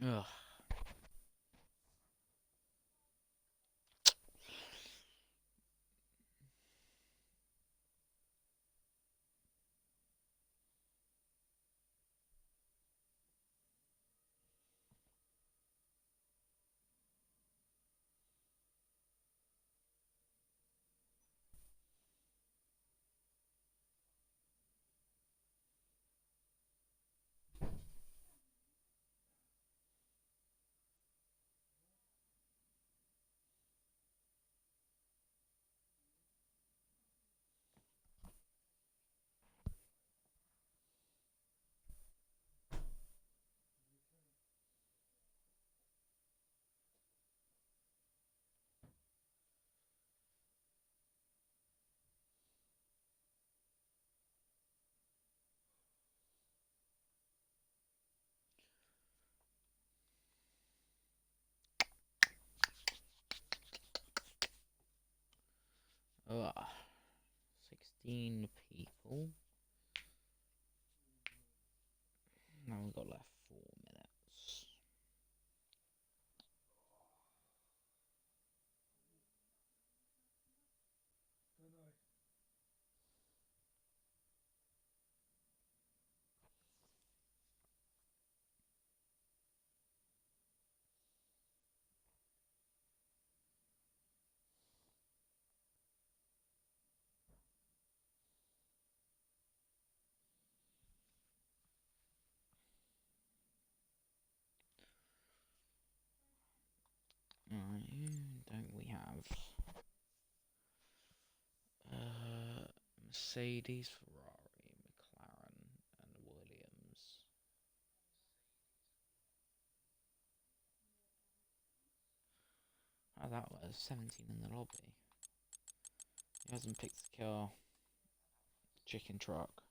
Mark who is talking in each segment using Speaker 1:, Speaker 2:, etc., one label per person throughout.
Speaker 1: Ugh. Ugh. 16 people. Now we've got left 4 minutes. Don't we have Mercedes, Ferrari, McLaren, and Williams? Oh, that was 17 in the lobby. He hasn't picked the car. Chicken truck.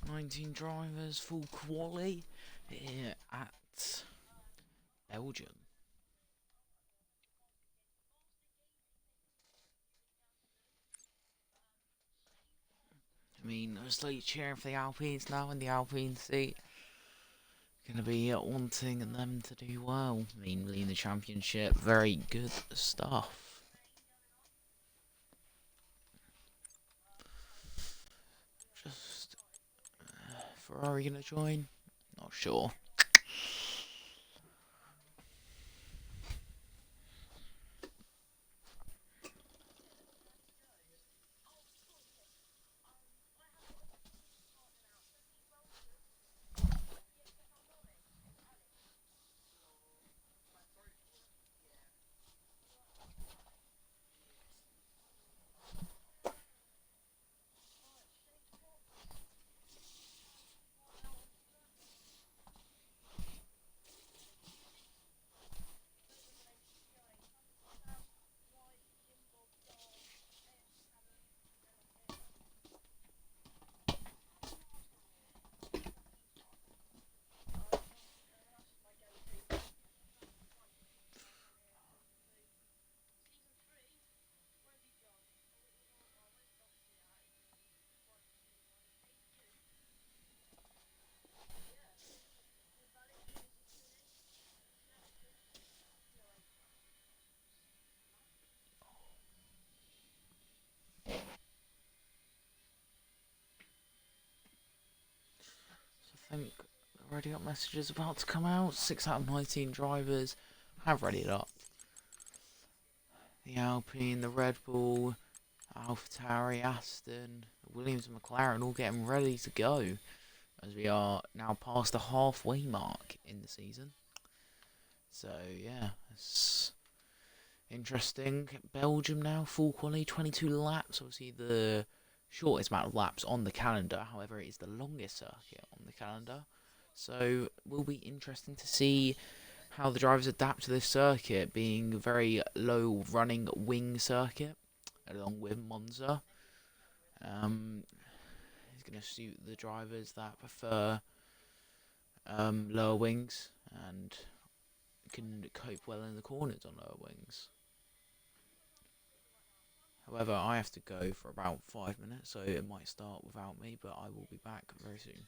Speaker 1: 19 drivers, full quali here at Belgium. I mean, I'm slowly cheering for the Alpines now in the Alpine seat. Going to be wanting them to do well. I mean, leading the championship, very good stuff. Just Ferrari going to join? Not sure. So I think already got messages about to come out. 6 out of 19 drivers have readied up. The Alpine, the Red Bull, AlphaTauri, Aston, Williams and McLaren all getting ready to go as we are now past the halfway mark in the season. So yeah, it's interesting. Belgium now, full quali, 22 laps. Obviously the shortest amount of laps on the calendar. However, it is the longest circuit on the calendar. So it will be interesting to see how the drivers adapt to this circuit, being a very low running wing circuit, along with Monza. It's going to suit the drivers that prefer lower wings and can cope well in the corners on lower wings. However, I have to go for about 5 minutes, so it might start without me, but I will be back very soon.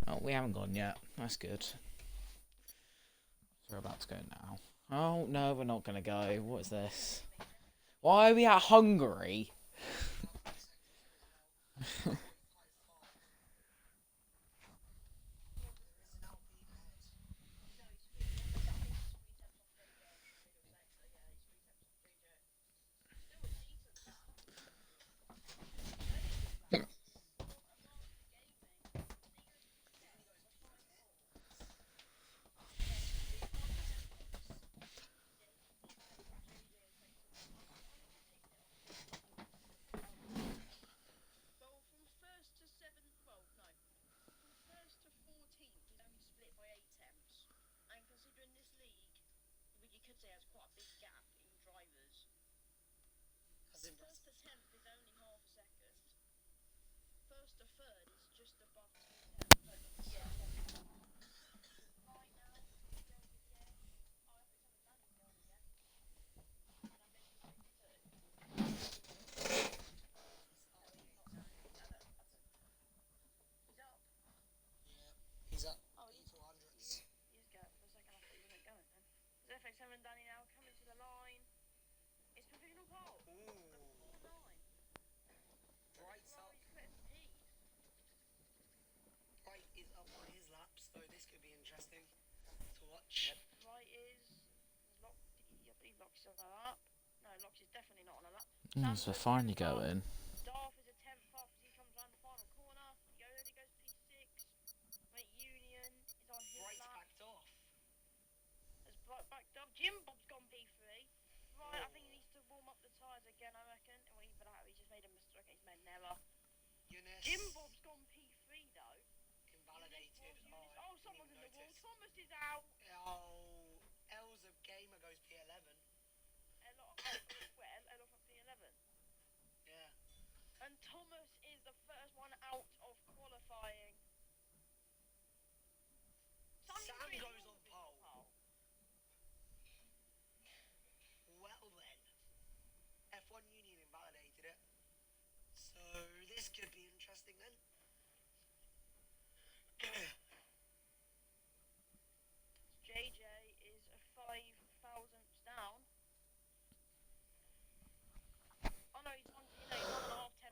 Speaker 1: Oh, we haven't gone yet. That's good. We're about to go now. Oh, no, we're not going to go. What is this? Why are we at Hungary? So we're finally going.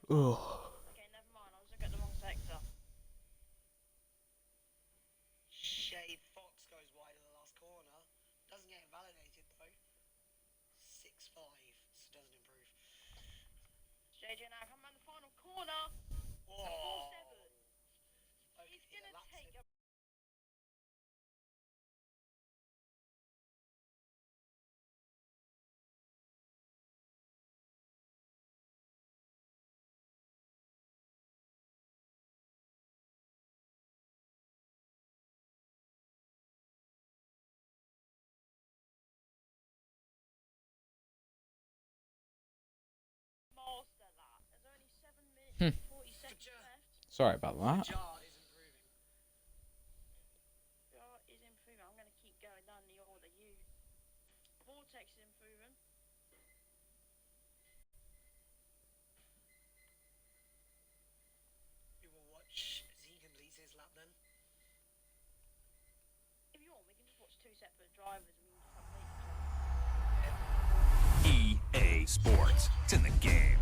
Speaker 1: Oh. Sorry about that.
Speaker 2: EA Sports. It's in the game.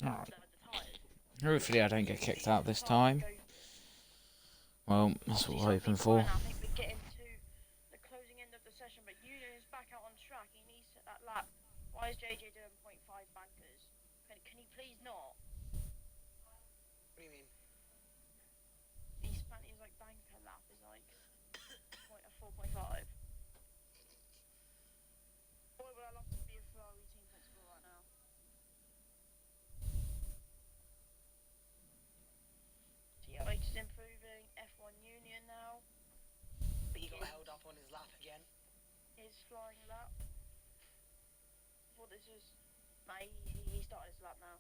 Speaker 1: Alright. Hopefully I don't get kicked out this time. Well, that's what we're hoping for.
Speaker 3: I think we're getting to the closing end of the session, but Union is back out on track. He needs to hit that lap. Why is JJ doing 0.5 bankers? Can he please not?
Speaker 4: What do you mean?
Speaker 3: He's like banker lap is like 4.5. Boy, would I love to be a Ferrari team principal right now. TOH is improving. F1 Union now.
Speaker 4: But he got held up on his lap again.
Speaker 3: His flying lap. I thought this was... Nah, he started his lap now.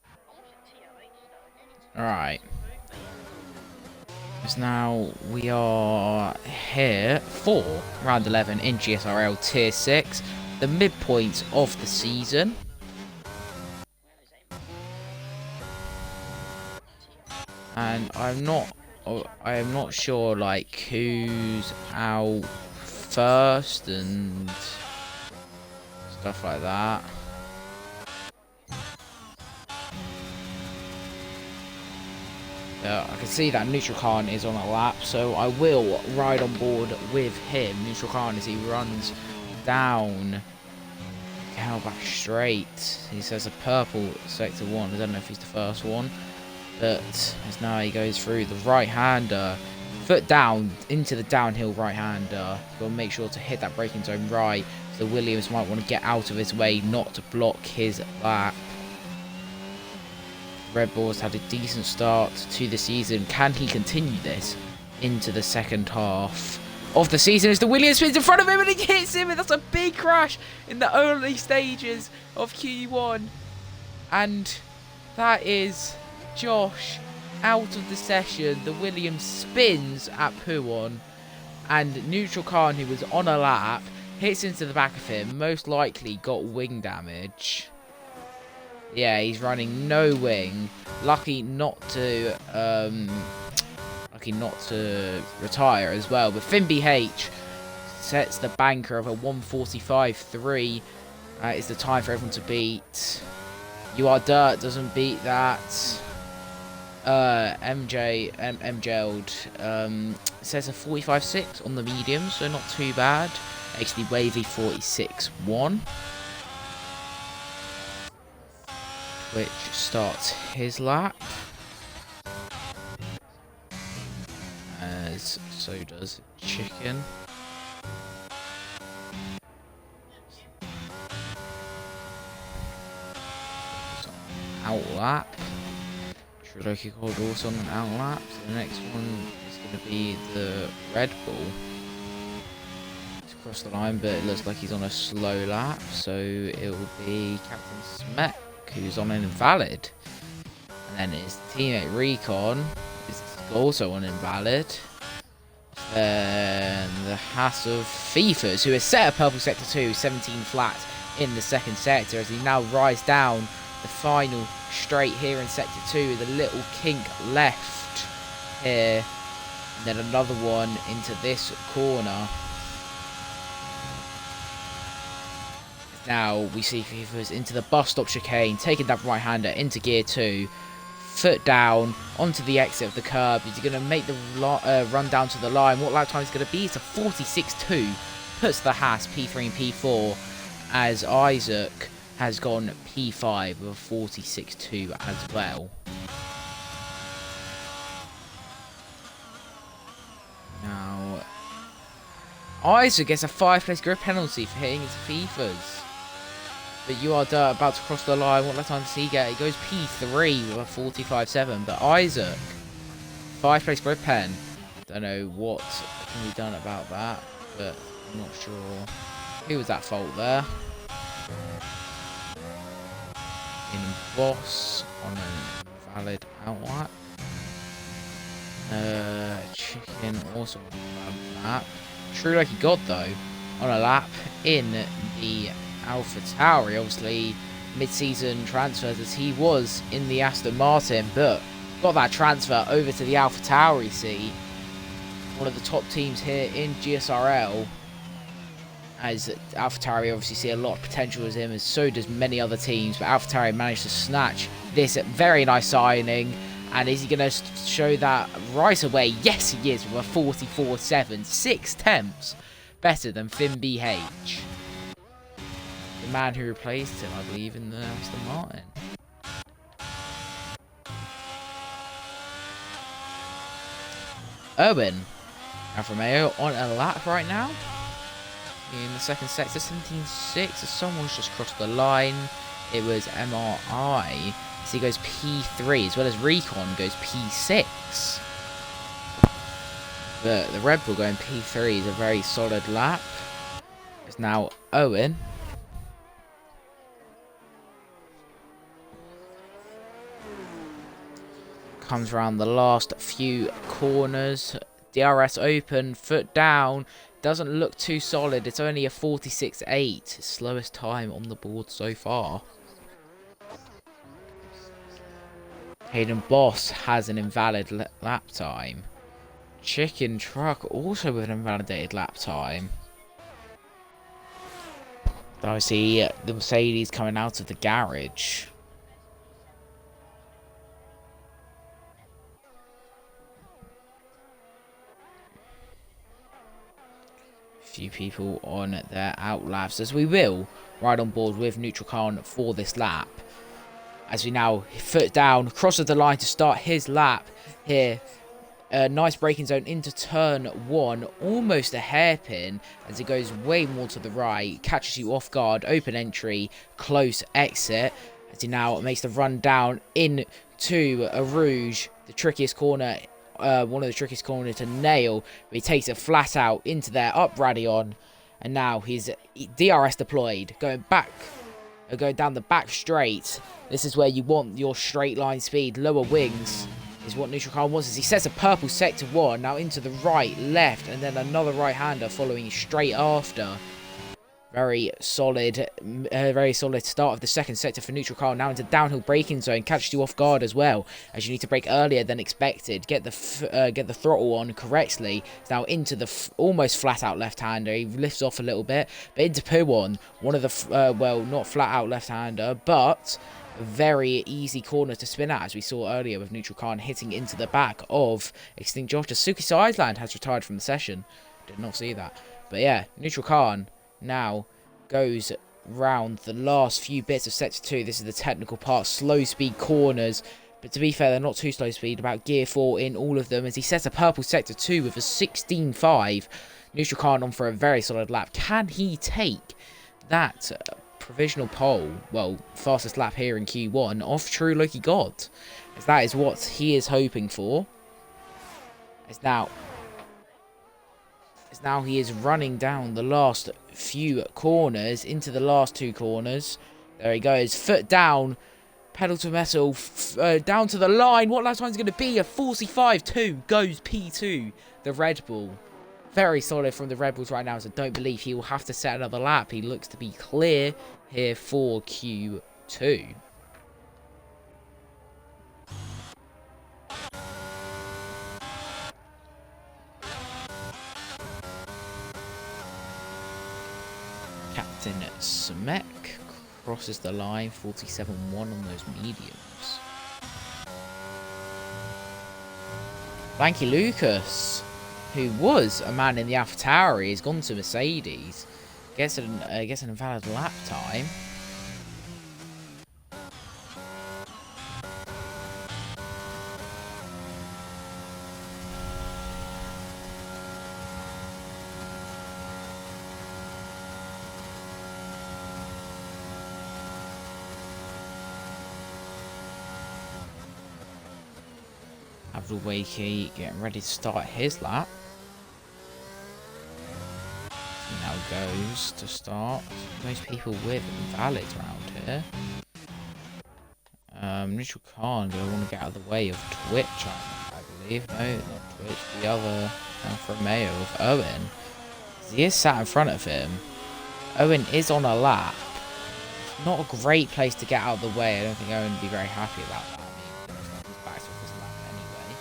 Speaker 3: I'm watching TOH though.
Speaker 1: Alright. Because now we are here for round 11 in GSRL Tier 6, the midpoint of the season. And I am not sure like who's out first and stuff like that. I can see that Neutral Khan is on a lap, so I will ride on board with him. Neutral Khan as he runs down Hellback Straight. He says a purple sector 1. I don't know if he's the first one, but as now he goes through the right-hander, foot down into the downhill right-hander. Got to make sure to hit that braking zone right, so Williams might want to get out of his way, not to block his lap. Red Bull's had a decent start to the season. Can he continue this into the second half of the season as the Williams spins in front of him and he hits him, and that's a big crash in the early stages of Q1. And that is Josh out of the session. The Williams spins at Puon, and Neutral Khan, who was on a lap, hits into the back of him, most likely got wing damage. Yeah, he's running no wing. Lucky not to retire as well. But FinBH sets the banker of a 1:45.3. Is the time for everyone to beat. You Are Dirt doesn't beat that. MJ'd says a 45.6 on the medium, so not too bad. Actually, Wavy 46.1. Which starts his lap, as so does Chicken. Out lap. Trilogy called also on an out lap. So the next one is going to be the Red Bull. He's across the line, but it looks like he's on a slow lap, so it will be Captain Smet, who's on an invalid, and then his teammate Recon is also on invalid. Then the Haas of Fifas, who has set a purple sector 2, 17 flat in the second sector, as he now rides down the final straight here in sector 2 with a little kink left here, and then another one into this corner. Now we see Fifas into the bus stop chicane, taking that right-hander into gear 2, foot down onto the exit of the curb. Is he going to make the run down to the line? What lap time is going to be? It's a 46.2. Puts the Haas P3 and P4, as Isaac has gone P5 with a 46.2 as well. Now Isaac gets a 5-place grid penalty for hitting his Fifas. But You Are Dirt about to cross the line. What lap time does he get? He goes P3 with a 45.7. But Isaac, 5-place grid pen. Don't know what can be done about that, but I'm not sure. Who was at fault there? In Boss on an invalid outlap. Chicken also on an invalid lap. True like he got though on a lap in the Alpha Tauri, obviously mid-season transfers, as he was in the Aston Martin, but got that transfer over to the Alpha Tauri seat. One of the top teams here in GSRL. as AlphaTauri obviously see a lot of potential as him, and so does many other teams. But AlphaTauri managed to snatch this very nice signing. And is he going to show that right away? Yes, he is, with a 44.7, 6 tenths better than Finn BH, the man who replaced him, I believe, in the Aston Martin. Owen Alfa Romeo on a lap right now in the second sector, 17.6, as someone's just crossed the line. It was MRI, so he goes P3, as well as Recon goes P6. But the Red Bull going P3 is a very solid lap. It's now Owen. Comes around the last few corners. DRS open, foot down. Doesn't look too solid. It's only a 46.8. Slowest time on the board so far. Hayden Boss has an invalid lap time. Chicken Truck also with an invalidated lap time. I see the Mercedes coming out of the garage. Few people on their out laps, as we will ride on board with Neutral Khan for this lap. As we now foot down, crosses the line to start his lap here. Nice braking zone into turn 1, almost a hairpin as it goes way more to the right, catches you off guard, open entry, close exit, as he now makes the run down into a Rouge, the trickiest corner, one of the trickiest corners to nail, but he takes it flat out into there, up Radion, and now he's DRS deployed, going down the back straight. This is where you want your straight line speed, lower wings is what Neutral Khan wants, as he sets a purple sector 1, now into the right, left, and then another right-hander following straight after. Very solid start of the second sector for Neutral Khan, now into downhill braking zone, catches you off guard as well, as you need to brake earlier than expected, get the throttle on correctly. It's now into the almost flat-out left-hander, he lifts off a little bit, but into Puwon, one of the, well, not flat-out left-hander, but a very easy corner to spin at, as we saw earlier with Neutral Khan hitting into the back of Extinct Josh. Suki Island has retired from the session. Did not see that. But yeah, Neutral Khan now goes round the last few bits of sector 2. This is the technical part, slow speed corners. But to be fair, they're not too slow speed, about gear 4 in all of them, as he sets a purple sector 2 with a 16.5. Neutral Khan on for a very solid lap. Can he take that provisional pole, well, fastest lap here in Q1 off True Loki God, as that is what he is hoping for. As now he is running down the last few corners into the last 2 corners. There he goes, foot down, pedal to metal, down to the line. What lap time is going to be? A 45.2 goes P2, the Red Bull. Very solid from the Red Bulls right now, so don't believe he will have to set another lap. He looks to be clear here for Q2. Captain Smek crosses the line, 47.1 on those mediums. Thank you, Lucas, who was a man in the AlphaTauri, has gone to Mercedes, gets an invalid lap time. Abdul Wakey getting ready to start his lap. He now goes to start. Most people with invalids around here. Neutral Khan going to want to get out of the way of Twitch, I believe. No, not Twitch. The other Alfa Romeo of Owen. He is sat in front of him. Owen is on a lap. Not a great place to get out of the way. I don't think Owen would be very happy about that. I mean, he's back to his lap anyway.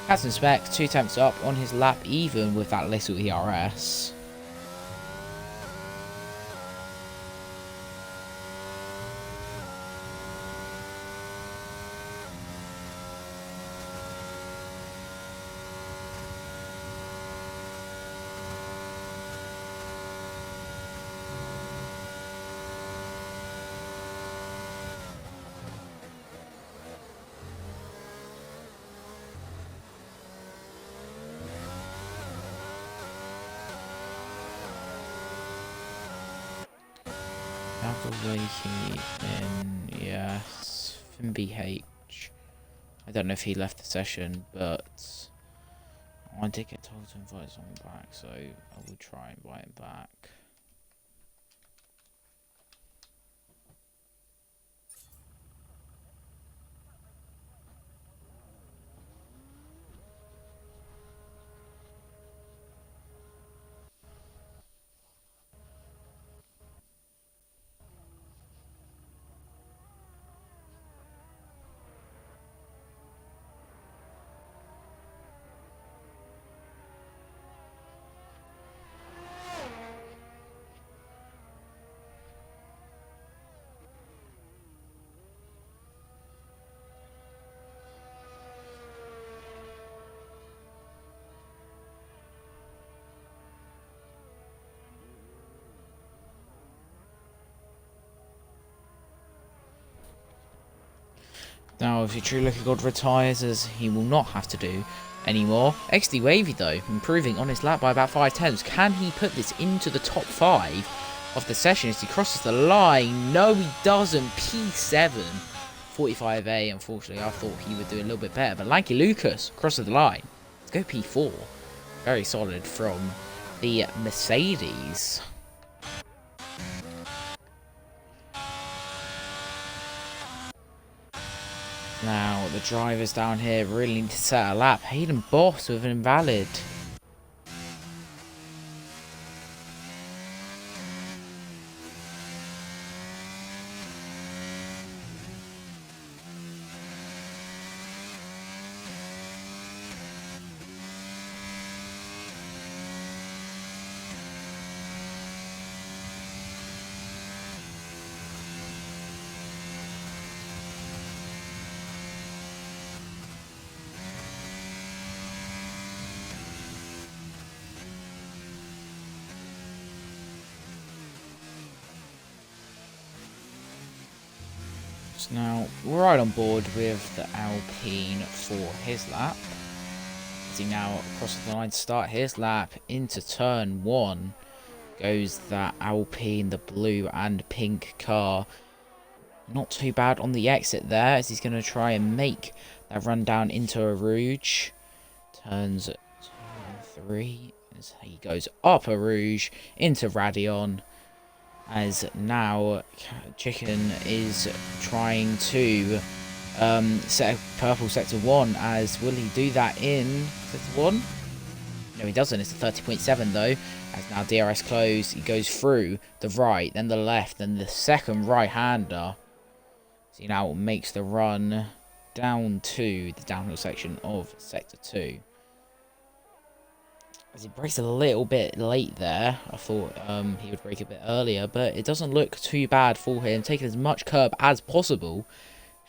Speaker 1: Captain Spec, 2 attempts up on his lap, even with that little ERS. Alpha Wakey in, yes. Finn BH. I don't know if he left the session, but I did get told to invite someone back, so I will try and invite him back. Now, if your true lucky god retires, as he will not have to do anymore. XD Wavy, though, improving on his lap by about 5 tenths. Can he put this into the top 5 of the session as he crosses the line? No, he doesn't. P7. 45A, unfortunately, I thought he would do a little bit better. But Lanky Lucas crosses the line. Let's go P4. Very solid from the Mercedes. Now, the drivers down here really need to set a lap. Hayden Boss with an invalid. Now, we're right on board with the Alpine for his lap. As he now crosses the line to start his lap into turn 1. Goes that Alpine, the blue and pink car. Not too bad on the exit there, as he's going to try and make that run down into a Rouge. Turns 2 and 3 as he goes up a Rouge into Radion. As now Chicken is trying to set a purple sector 1. As will he do that in sector 1? No, he doesn't. It's a 30.7 though. As now DRS closed, he goes through the right, then the left, then the second right-hander. So he now makes the run down to the downhill section of sector 2. As he brakes a little bit late there. I thought he would brake a bit earlier, but it doesn't look too bad for him. Taking as much curb as possible.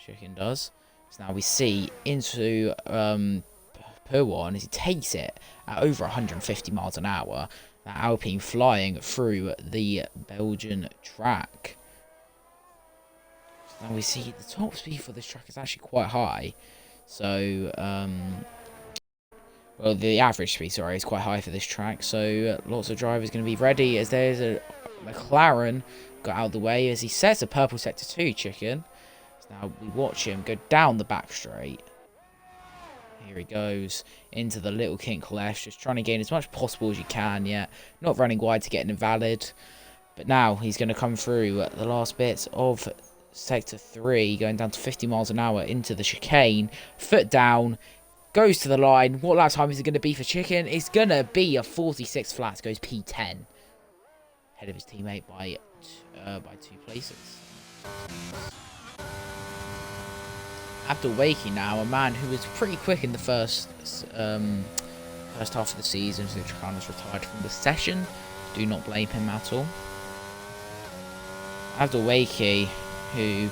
Speaker 1: Chicken does. So now we see into P1 as he takes it at over 150 miles an hour. That Alpine flying through the Belgian track. So now we see the top speed for this track is actually quite high. So, well, the average speed, sorry, is quite high for this track. So, lots of drivers going to be ready as there's a McLaren got out of the way as he sets a purple sector 2, Chicken. So now we watch him go down the back straight. Here he goes into the little kink left, just trying to gain as much possible as you can, yet not running wide to get an invalid. But now he's going to come through the last bits of sector 3, going down to 50 miles an hour into the chicane, foot down, goes to the line. What lap time is it going to be for Chicken? It's going to be a 46 flat, goes P10. Ahead of his teammate by 2 places. Abdul Wakey now, a man who was pretty quick in the first half of the season, so Chicana's retired from the session. Do not blame him at all. Abdul Wakey, who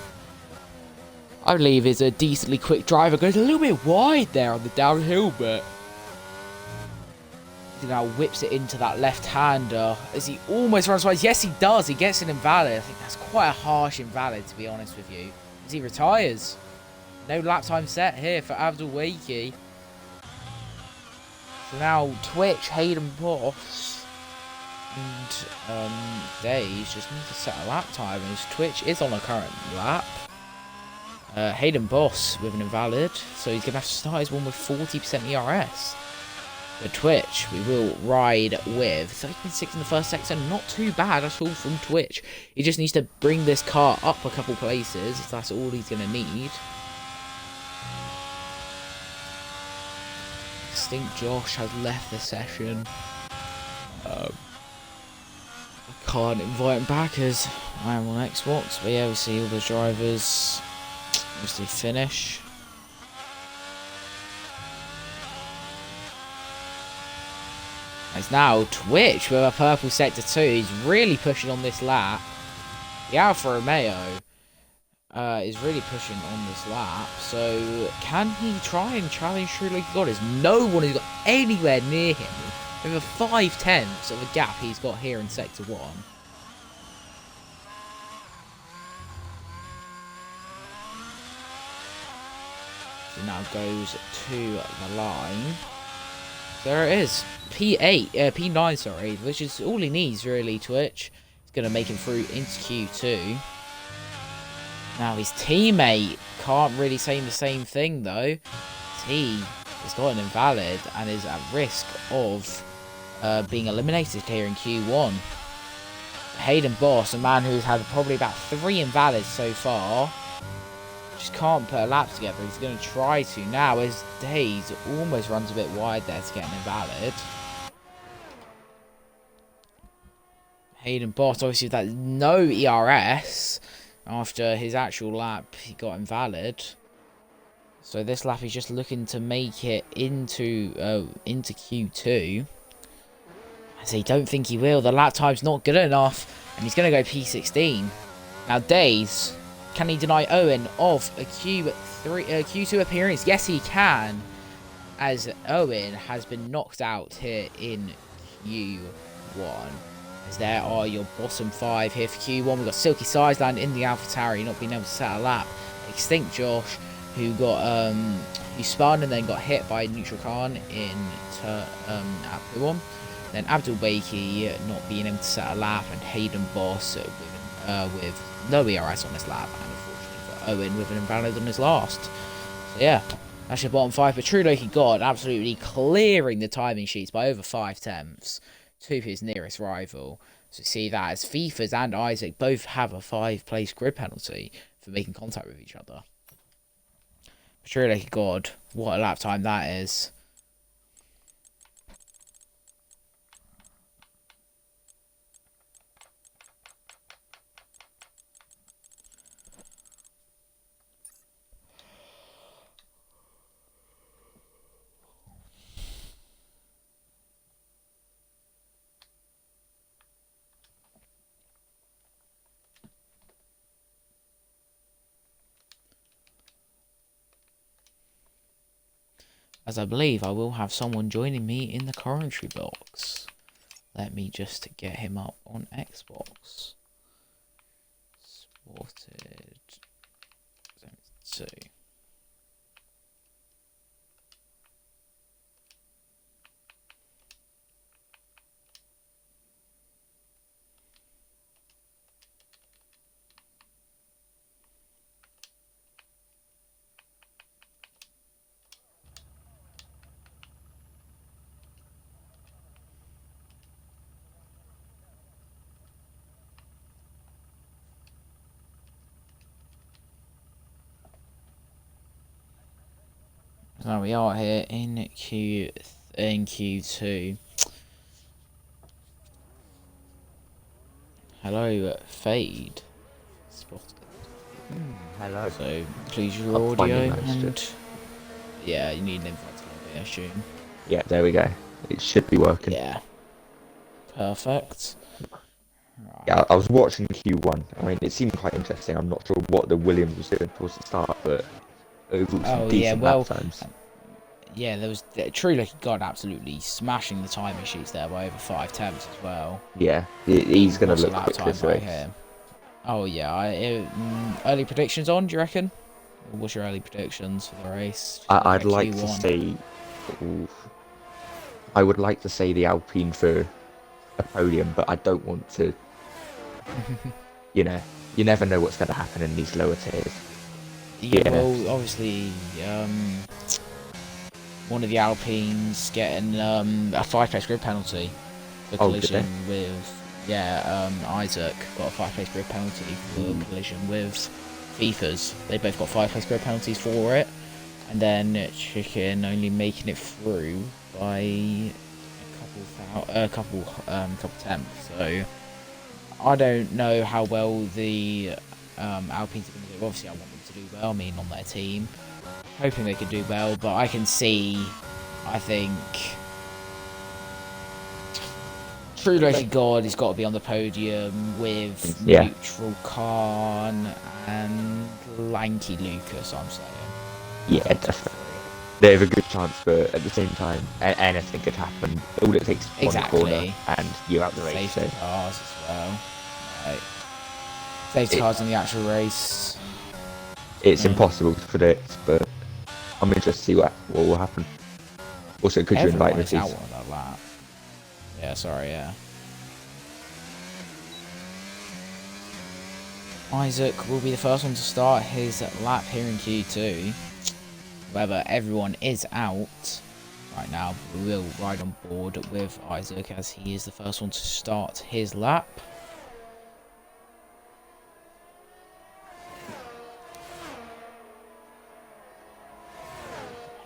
Speaker 1: I believe is a decently quick driver, goes a little bit wide there on the downhill, but he now whips it into that left-hander as he almost runs wide. Yes, he does. He gets an invalid. I think that's quite a harsh invalid, to be honest with you, as he retires. No lap time set here for Abdul Wakey. So now Twitch, Hayden Boss And Days just need to set a lap time as Twitch is on a current lap. Hayden Boss with an invalid, so he's going to have to start his one with 40% ERS. But Twitch, we will ride with 13.6 in the first sector, not too bad at all from Twitch. He just needs to bring this car up a couple places, that's all he's going to need. Extinct Josh has left the session. Can't invite him back as I am on Xbox, but yeah, we see all the drivers mostly finish. It's now Twitch with a purple sector 2. He's really pushing on this lap. The Alfa Romeo is really pushing on this lap. So can he try and challenge True Like God? There's no one who's got anywhere near him. Over 5/10 of a gap he's got here in Sector 1. So now goes to the line. There it is. P9, sorry, which is all he needs, really, Twitch. He's going to make him through into Q2. Now, his teammate can't really say the same thing, though. He has got an invalid and is at risk of being eliminated here in Q1. Hayden Boss, a man who's had probably about 3 invalids so far, just can't put a lap together. He's going to try to now as Days almost runs a bit wide there to get an invalid. Hayden Boss, obviously with that no ERS after his actual lap, he got invalid. So this lap he's just looking to make it into Q2. As he don't think he will. The lap time's not good enough, and he's going to go P16. Now Days, can he deny Owen of a Q2 appearance? Yes, he can, as Owen has been knocked out here in Q1. As there are your bottom 5 here for Q1. We've got Silky Sizeland in the AlphaTauri, not being able to set a lap. Extinct Josh, who got who spun and then got hit by Neutral Khan in at P1. Then Abdul Baiki not being able to set a lap, and Hayden Boss with no ERS on his lap, and unfortunately for Owen with an invalid on his last. So yeah, that's your bottom 5. But True Loki God absolutely clearing the timing sheets by over 5/10 to his nearest rival. So see that as FIFAs and Isaac both have a 5-place grid penalty for making contact with each other. But True Loki God, what a lap time that is. As I believe I will have someone joining me in the commentary box. Let me just get him up on Xbox. Spotted 2. Now we are here in Q2. Hello, Fade. Spotted.
Speaker 5: Hello.
Speaker 1: So please your
Speaker 5: I'll find
Speaker 1: audio
Speaker 5: you most
Speaker 1: and yeah, you need an invite to log in, I assume.
Speaker 5: Yeah, there we go. It should be working.
Speaker 1: Yeah. Perfect. Right.
Speaker 5: Yeah, I was watching Q1. I mean, it seemed quite interesting. I'm not sure what the Williams was doing towards the start, but it was some decent lap times.
Speaker 1: Yeah, there was True Lucky God absolutely smashing the timing sheets there by over 5/10 as well.
Speaker 5: Yeah, he's going to
Speaker 1: What's the
Speaker 5: look
Speaker 1: lap
Speaker 5: quick
Speaker 1: time
Speaker 5: this
Speaker 1: right
Speaker 5: race.
Speaker 1: here? Oh yeah, early predictions on, do you reckon? Or what's your early predictions for the race?
Speaker 5: I'd like to
Speaker 1: Q1?
Speaker 5: say... Oof. I would like to say the Alpine for a podium, but I don't want to. You know, you never know what's going to happen in these lower tiers.
Speaker 1: Yeah,
Speaker 5: Yeah.
Speaker 1: well, obviously, one of the Alpines getting a 5-place grid penalty for
Speaker 5: Oh, did
Speaker 1: collision with Isaac got a 5-place grid penalty for collision with FIFA's. They both got 5-place grid penalties for it, and then Chicken only making it through by a couple attempts. So I don't know how well the Alpines are going to do. Obviously, I want them to do well. I mean, on their team, hoping they could do well, but I can see, I think, True Loki God has got to be on the podium with Neutral Khan and Lanky Lucas, I'm saying.
Speaker 5: Yeah, definitely. They have a good chance, but at the same time, anything could happen. All it takes is one corner, and you're out the race.
Speaker 1: Safety cars as well. Right. Safety cars in the actual race.
Speaker 5: It's impossible to predict, but I'm interested to see what will happen. Also, could you invite me, please?
Speaker 1: Out on that lap. Yeah, sorry, yeah. Isaac will be the first one to start his lap here in Q2. However, everyone is out right now. We will ride on board with Isaac as he is the first one to start his lap.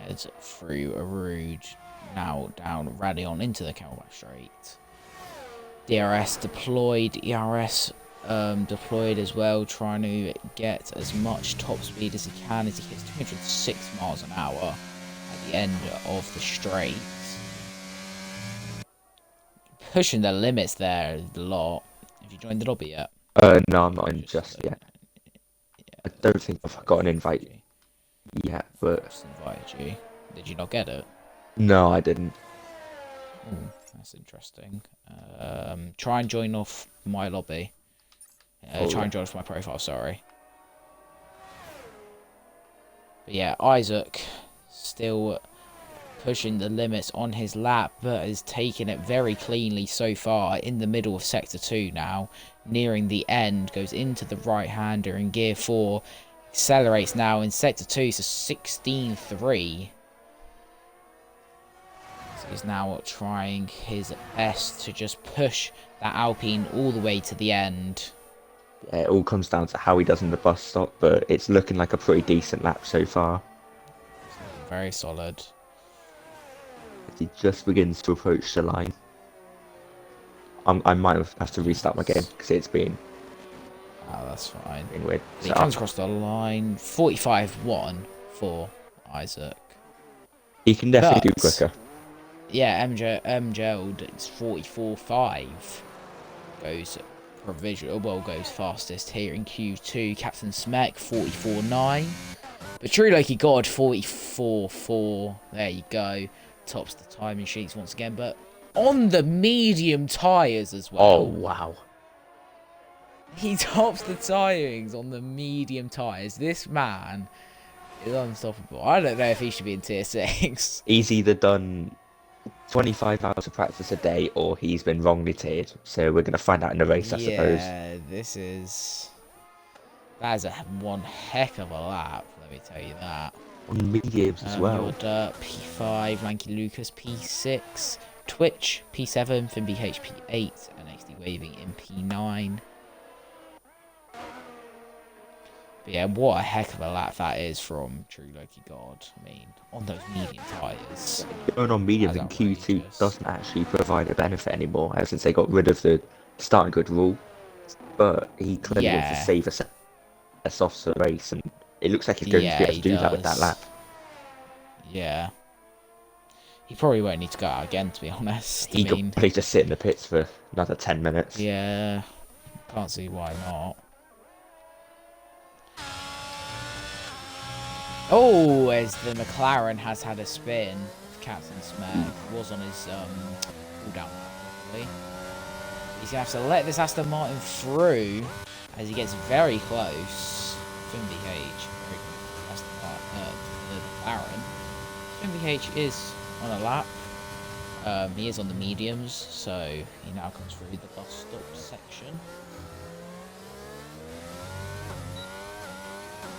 Speaker 1: Heads through a Rouge, now down Radion into the Camelback Straight. DRS deployed, ERS deployed as well, trying to get as much top speed as he can as he hits 206 miles an hour at the end of the straight. Pushing the limits there a lot. Have you joined the lobby yet?
Speaker 5: No, I'm not in just yet. I don't think I've got an invite yet, but...
Speaker 1: Just invited you. Did you not get it?
Speaker 5: No, I didn't.
Speaker 1: Ooh, that's interesting. Try and join off my lobby. Try and join off my profile, sorry. But yeah, Isaac still pushing the limits on his lap, but is taking it very cleanly so far in the middle of Sector 2 now. Nearing the end, goes into the right-hander in Gear 4. Accelerates now in Sector 2, so 16.3. So he's now trying his best to just push that Alpine all the way to the end.
Speaker 5: Yeah, it all comes down to how he does in the bus stop, but it's looking like a pretty decent lap so far.
Speaker 1: Very solid.
Speaker 5: He just begins to approach the line. I might have to restart my game because it's been...
Speaker 1: Oh, that's fine.
Speaker 5: Been weird.
Speaker 1: He comes across the line. 45-1 for Isaac.
Speaker 5: He can definitely do quicker.
Speaker 1: Yeah, MJL'd, it's 44.5. Goes provisional, well, goes fastest here in Q2. Captain Smek, 44.9. But True Loki God, 44.4. There you go. Tops the timing sheets once again, but on the medium tyres as well.
Speaker 5: Oh, wow.
Speaker 1: He tops the timings on the medium tyres. This man is unstoppable. I don't know if he should be in tier 6.
Speaker 5: He's either done 25 hours of practice a day or he's been wrongly tiered. So we're going to find out in the race, I suppose.
Speaker 1: Yeah, that is one heck of a lap, let me tell you that.
Speaker 5: On mediums as well.
Speaker 1: Your Dirt, P5, Lanky Lucas, P6, Twitch, P7, FinBH, P8, and XD Waving in P9. But yeah, what a heck of a lap that is from True Loki God. I mean, on those medium tyres.
Speaker 5: Going on mediums in Q2 doesn't actually provide a benefit anymore, ever since they got rid of the starting grid rule. But he clearly wants to save us off the race, and it looks like he's going to be able to do that with that lap.
Speaker 1: Yeah. He probably won't need to go out again, to be honest.
Speaker 5: He could probably just sit in the pits for another 10 minutes.
Speaker 1: Yeah. Can't see why not. Oh, as the McLaren has had a spin. Captain Smack was on his cool down lap, probably. He's going to have to let this Aston Martin through as he gets very close. FinBH, very close to Aston Martin, the McLaren. FinBH is on a lap. He is on the mediums, so he now comes through the bus stop section.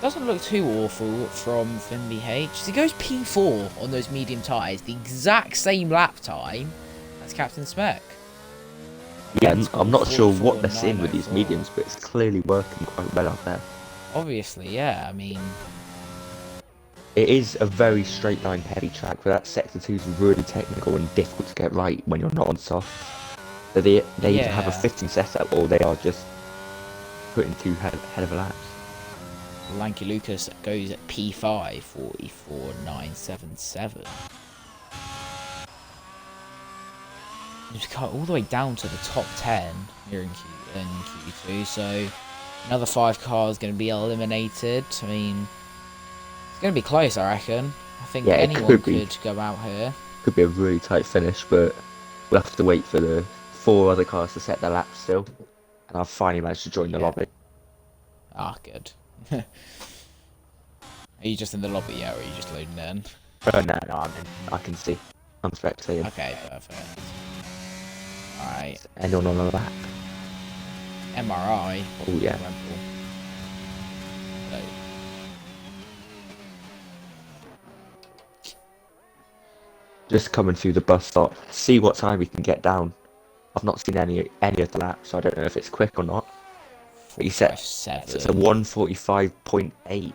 Speaker 1: Doesn't look too awful from Finley H. He goes P4 on those medium tyres, the exact same lap time as Captain Smek.
Speaker 5: Yeah, I'm not sure what they're seeing with these mediums, but it's clearly working quite well out there.
Speaker 1: Obviously, yeah, I mean...
Speaker 5: It is a very straight line heavy track, but that sector 2 is really technical and difficult to get right when you're not on soft. So they either have a fitting setup or they are just putting two head of a laps.
Speaker 1: Lanky Lucas goes at P5, 44.977. He's cut all the way down to the top 10 here in Q2, so another 5 cars going to be eliminated. I mean, it's going to be close, I reckon. I think anyone could go out here.
Speaker 5: Could be a really tight finish, but we'll have to wait for the 4 other cars to set their laps still. And I've finally managed to join the lobby.
Speaker 1: Ah, good. Are you just in the lobby yet, or are you just loading in?
Speaker 5: Oh, no, I'm in. I can see. I'm spectating.
Speaker 1: Okay, perfect. Alright.
Speaker 5: Anyone on the lap?
Speaker 1: MRI.
Speaker 5: Oh, yeah.
Speaker 1: So.
Speaker 5: Just coming through the bus stop. See what time we can get down. I've not seen any of the laps, so I don't know if it's quick or not. But he said it's a 1:45.8.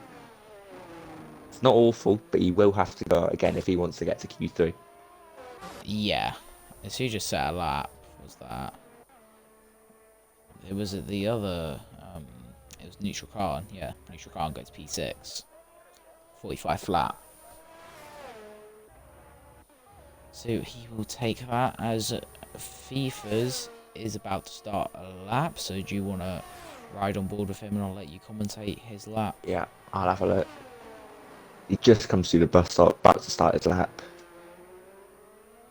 Speaker 5: It's not awful, but he will have to go again if he wants to get to Q3.
Speaker 1: Yeah. As he just set a lap, was that? It was at the other, it was neutral car, yeah. Neutral car goes P6. 45 flat. So he will take that as FIFA's is about to start a lap. So do you want to ride on board with him and I'll let you commentate his lap?
Speaker 5: Yeah, I'll have a look. He just comes through the bus stop, about to start his lap.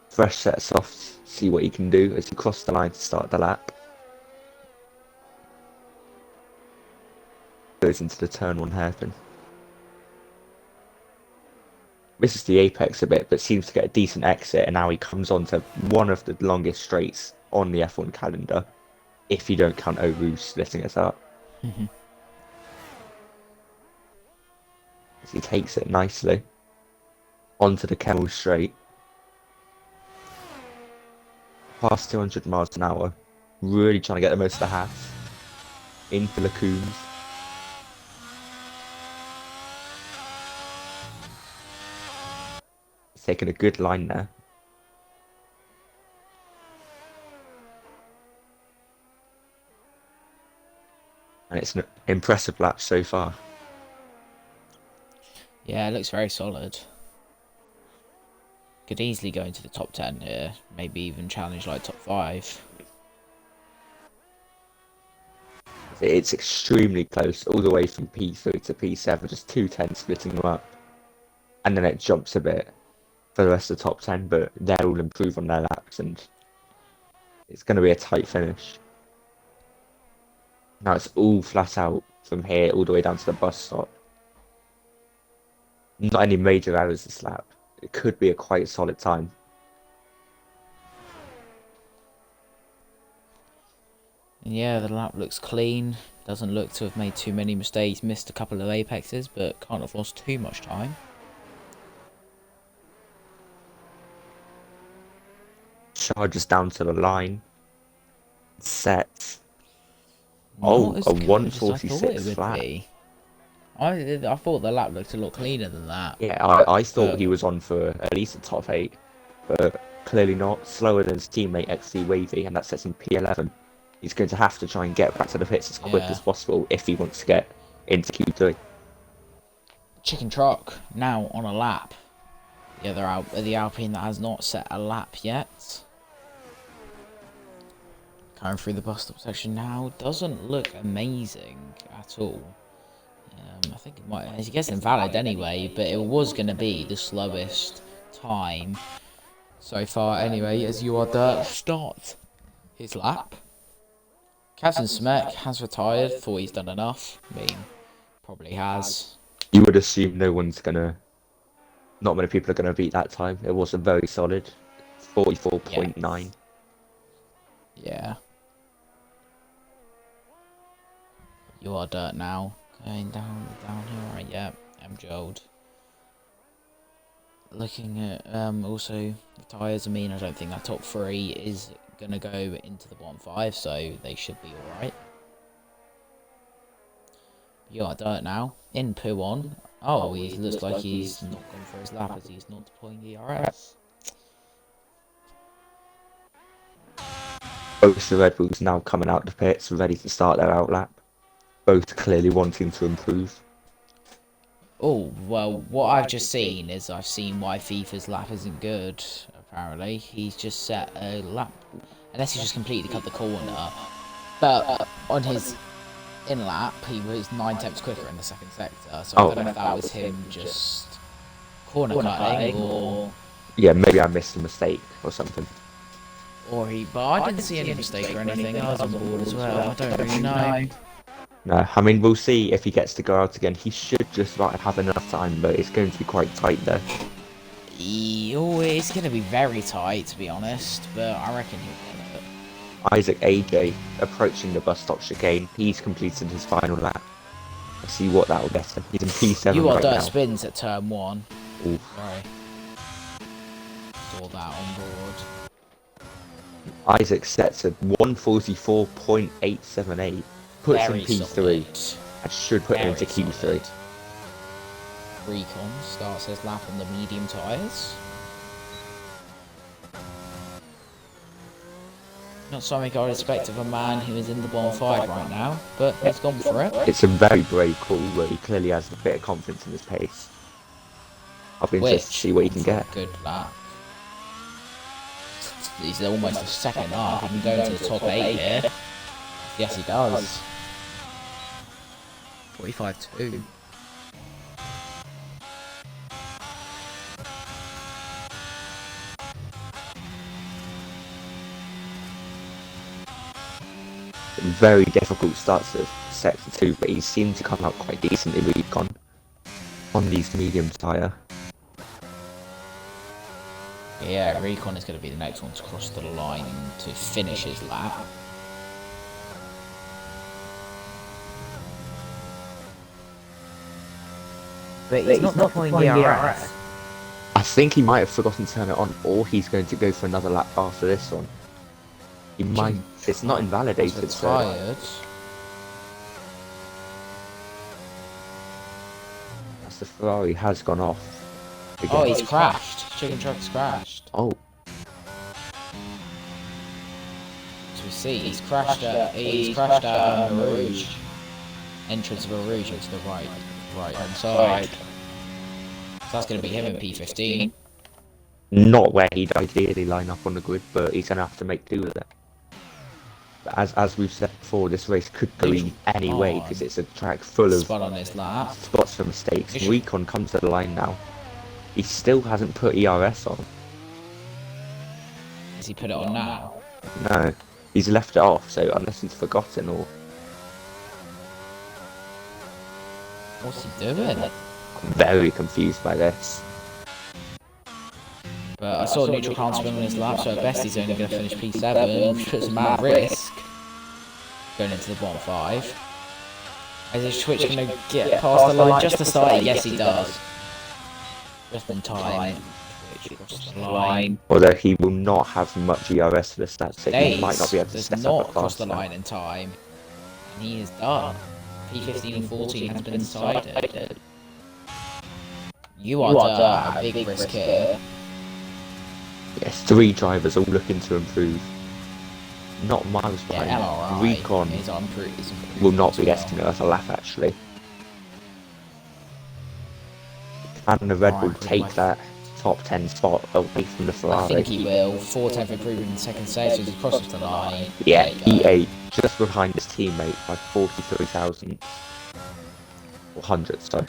Speaker 5: Fresh set of softs, see what he can do as he crosses the line to start the lap. Goes into the turn 1 hairpin. Misses the apex a bit, but seems to get a decent exit, and now he comes on to one of the longest straights on the F1 calendar, if you don't count Oru splitting us up. As he takes it nicely onto the Kemmel straight. Past 200 miles an hour, really trying to get the most of the half. Into the Coons. He's taking a good line there. And it's an impressive lap so far.
Speaker 1: Yeah, it looks very solid. Could easily go into the top 10 here. Maybe even challenge like top 5.
Speaker 5: It's extremely close, all the way from P3 to P7, just 2 10 splitting them up. And then it jumps a bit for the rest of the top 10, but they'll all improve on their laps, and it's going to be a tight finish. Now it's all flat out from here all the way down to the bus stop. Not any major errors this lap. It could be a quite solid time.
Speaker 1: And yeah, the lap looks clean. Doesn't look to have made too many mistakes. Missed a couple of apexes, but can't have lost too much time.
Speaker 5: Charges down to the line. Sets. Oh, a 146 flat.
Speaker 1: I thought the lap looked a lot cleaner than that.
Speaker 5: Yeah, I thought he was on for at least a top 8, but clearly not. Slower than his teammate XC Wavy, and that sets him P11. He's going to have to try and get back to the pits as quick as possible if he wants to get into Q3.
Speaker 1: Chicken Truck now on a lap. The Alpine that has not set a lap yet. Going through the bus stop section now. Doesn't look amazing at all. I think it might. I guess invalid anyway, but it was going to be the slowest time so far anyway, as you are to start his lap. Captain Smek has retired, thought he's done enough. I mean, probably has.
Speaker 5: You would assume not many people are gonna beat that time. It was a very solid 44.9.
Speaker 1: Yeah. You are dirt now. Going down here, right? Yeah, I'm Jold. Looking at also the tyres. I mean, I don't think that top 3 is gonna go into the bottom 5, so they should be all right. You are dirt now. In poo on. Oh, he looks like he's not gone for his lap as he's not deploying the ERS.
Speaker 5: Both the Red Bulls now coming out the pits, ready to start their outlap. Both clearly wanting to improve.
Speaker 1: Oh, well, what I've just seen is I've seen why FIFA's lap isn't good, apparently. He's just set a lap, unless he's just completely cut the corner. But on his in-lap, he was 9 tenths quicker in the second sector, so I don't know if that was him just corner cutting, or...
Speaker 5: Yeah, maybe I missed a mistake or something.
Speaker 1: But I didn't see any mistake or anything. I was on board as well. I don't really know.
Speaker 5: No, I mean, we'll see if he gets to go out again. He should just about have enough time, but it's going to be quite tight there.
Speaker 1: It's going to be very tight, to be honest, but I reckon he'll get it.
Speaker 5: Isaac AJ approaching the bus stop chicane. He's completed his final lap. Let's see what that will get him. He's in P7
Speaker 1: You got
Speaker 5: right
Speaker 1: dirt
Speaker 5: now.
Speaker 1: spins at turn 1.
Speaker 5: Oof.
Speaker 1: Sorry. Saw that on board.
Speaker 5: Isaac sets at 144.878. Puts
Speaker 1: Very
Speaker 5: in P3
Speaker 1: solid.
Speaker 5: and should put him into
Speaker 1: Very
Speaker 5: Q3.
Speaker 1: solid. Recon starts his lap on the medium tyres. Not something I would expect of a man who is in the bottom 5 right now, but he's gone for it.
Speaker 5: It's a very brave call where he clearly has a bit of confidence in his pace. I'll be interested to see what he can get.
Speaker 1: Good lap. He's almost a second up. He can go into the top 8 here. Yes, he does. 45.2.
Speaker 5: Very difficult start to sector 2, but he seemed to come out quite decently recon on these medium tyre.
Speaker 1: Yeah, Recon is going to be the next one to cross the line to finish his lap. But he's not deploying the ERS.
Speaker 5: I think he might have forgotten to turn it on, or he's going to go for another lap after this one. He might. It's not invalidated, so.
Speaker 1: Tired.
Speaker 5: As the Ferrari has gone off. Again.
Speaker 1: Oh, he's crashed. Chicken truck's crashed.
Speaker 5: Oh,
Speaker 1: So we see he's crashed at Rouge. Entrance of Rouge to the right hand side. So that's going to be him in P15.
Speaker 5: not where he'd ideally line up on the grid, but he's going to have to make do with it. But as we've said before, this race could go any way because it's a track full of
Speaker 1: Spot on his lap.
Speaker 5: spots for mistakes. Recon comes to the line now. He still hasn't put ERS on.
Speaker 1: Has he put it on now?
Speaker 5: No, he's left it off, so unless he's forgotten or...
Speaker 1: What's he doing?
Speaker 5: I'm very confused by this.
Speaker 1: But I saw neutral can't spin on his lap, so at best he's only going to finish P7, which puts him at risk going into the bottom 5. Is his Twitch going to get past the line just to start it? Yes, he does. Just in time. Twitch crosses the line.
Speaker 5: Although he will not have much ERS for the stats, so he might not be able to
Speaker 1: does
Speaker 5: step
Speaker 1: not
Speaker 5: up a
Speaker 1: cross
Speaker 5: class
Speaker 1: the
Speaker 5: now.
Speaker 1: line in time. And he is done. P15 and 14 has been decided. You are done. A big risk here.
Speaker 5: Yes, 3 drivers all looking to improve. Not miles behind.
Speaker 1: MRI
Speaker 5: Recon
Speaker 1: is improved
Speaker 5: will not be
Speaker 1: as well.
Speaker 5: getting another lap actually. Can the Red Bull take that top 10 spot away from the
Speaker 1: I
Speaker 5: Ferrari?
Speaker 1: think he will. 4/10 improvement in the second stage as he crosses the line.
Speaker 5: Yeah,
Speaker 1: There you go.
Speaker 5: E8 just behind his teammate by 43,000 or hundreds. Sorry.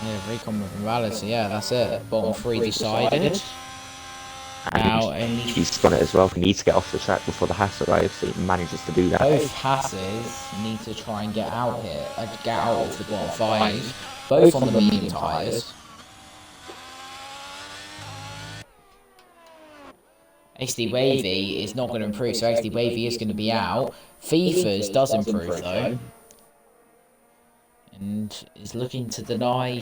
Speaker 1: Yeah, Recon with morality. Yeah, that's it. Bottom 3 decided. Now,
Speaker 5: And he's got it as well. He needs to get off the track before the Haas arrives, so he manages to do that.
Speaker 1: both Hasses need to try and get out here. Get out of the bottom 5. Both on the medium tyres. XD Wavy is not going to improve, so XD Wavy is going to be out. FIFA's does improve though, and is looking to deny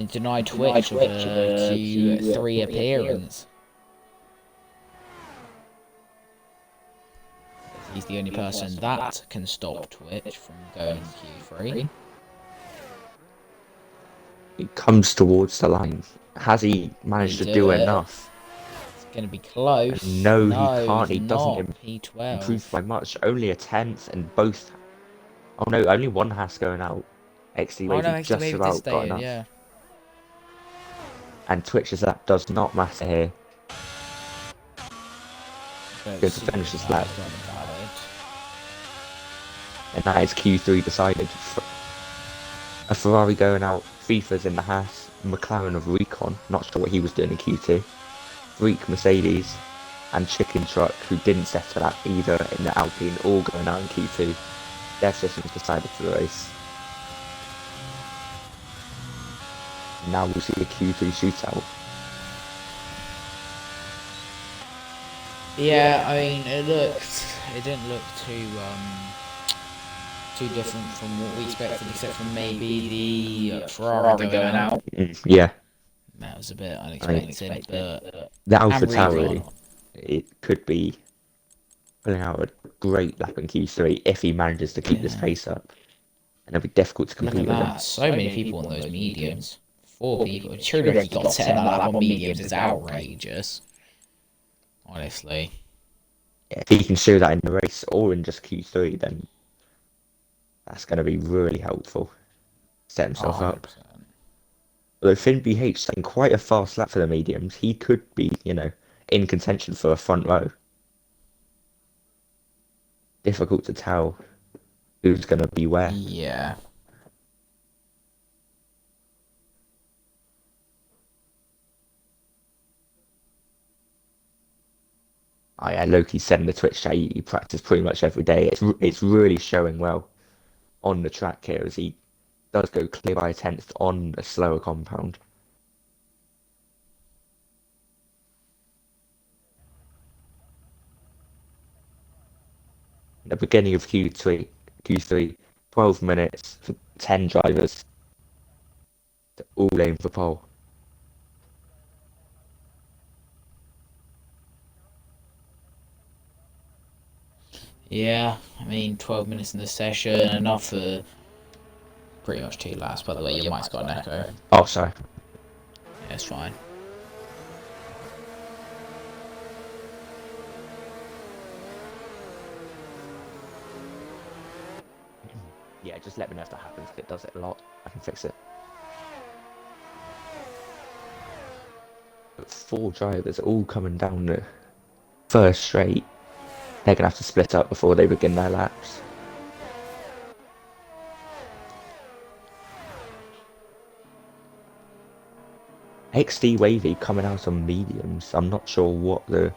Speaker 1: Twitch of a Q3 appearance. He's the only person that can stop Twitch from going to Q3.
Speaker 5: He comes towards the line. Has he managed to do enough?
Speaker 1: It's going to be close.
Speaker 5: No, he can't. He
Speaker 1: not.
Speaker 5: doesn't
Speaker 1: P12.
Speaker 5: improve by much. Only a 10th, and both. Oh no, only one has going out. XD Wavy just about got enough.
Speaker 1: Yeah.
Speaker 5: And Twitch's lap does not matter here. Good to finish this lap. And that is Q3 decided. A Ferrari going out, FIFA's in the Haas, McLaren of Recon, not sure what he was doing in Q2, Freak Mercedes, and Chicken Truck, who didn't settle that either in the Alpine, all going out in Q2. Their systems decided for the race. Now we'll see a Q3 shootout.
Speaker 1: Yeah, I mean, it didn't look too different from what we expected, except for maybe the Ferrari going out.
Speaker 5: Yeah.
Speaker 1: That was a bit unexpected, but
Speaker 5: the AlphaTauri, it could be pulling out a great lap in Q3 if he manages to keep this pace up. And it'll be difficult to compete with him.
Speaker 1: So many people on those mediums. 4 people. Surely he got set on that lap on mediums. It's outrageous. Honestly.
Speaker 5: If he can show that in the race or in just Q3, then that's going to be really helpful. Set himself 100%. Up. Although Finn BH setting quite a fast lap for the mediums, he could be, in contention for a front row. Difficult to tell who's going to be where.
Speaker 1: Yeah.
Speaker 5: Loki said in the Twitch chat he practices pretty much every day. It's really showing well on the track here as he does go clear by a 10th on a slower compound. The beginning of Q3, 12 minutes for 10 drivers to all aim for pole.
Speaker 1: Yeah, I mean, 12 minutes in the session, enough for pretty much 2 laps. By the way, your mic's got an echo.
Speaker 5: Oh, sorry.
Speaker 1: Yeah, it's fine.
Speaker 5: Yeah, just let me know if that happens. If it does it a lot, I can fix it. But 4 drivers all coming down the first straight. They're going to have to split up before they begin their laps. XD Wavy coming out on mediums. I'm not sure what the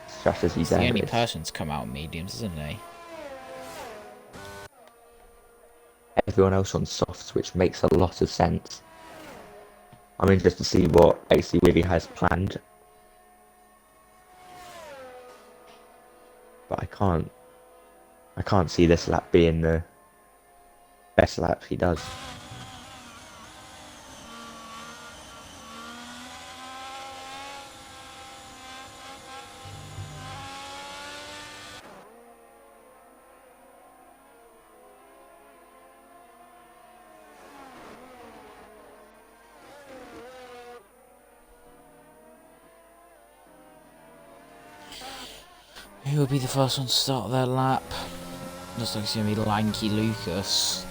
Speaker 5: strategy there is.
Speaker 1: The only person to come out on mediums, isn't he?
Speaker 5: Everyone else on softs, which makes a lot of sense. I'm interested to see what XD Wavy has planned. But I can't see this lap being the best lap he does.
Speaker 1: Who will be the first one to start their lap? Looks like it's going to be Lanky Lucas.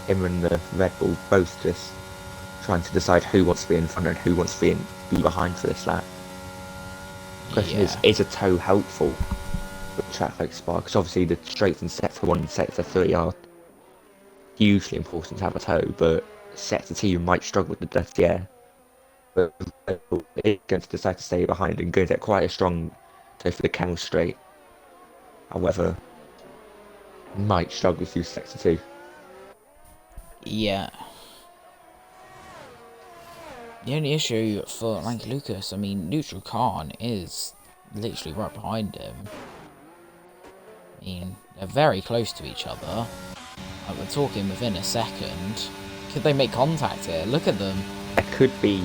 Speaker 5: Him and the Red Bull both just trying to decide who wants to be in front and who wants to be behind for this lap. The question is a toe helpful for a track like Spa? Because obviously the straights in sector 1 and sector 3 are hugely important to have a toe, but sector 2 you might struggle with the dirty air. But it's going to decide to stay behind and going to get quite a strong toe for the camel straight. However, might struggle through sector 2.
Speaker 1: Yeah. The only issue for Lanky Lucas, I mean, Neutral Khan is literally right behind him. I mean, they're very close to each other. Like, we're talking within a second. Could they make contact here? Look at them.
Speaker 5: There could be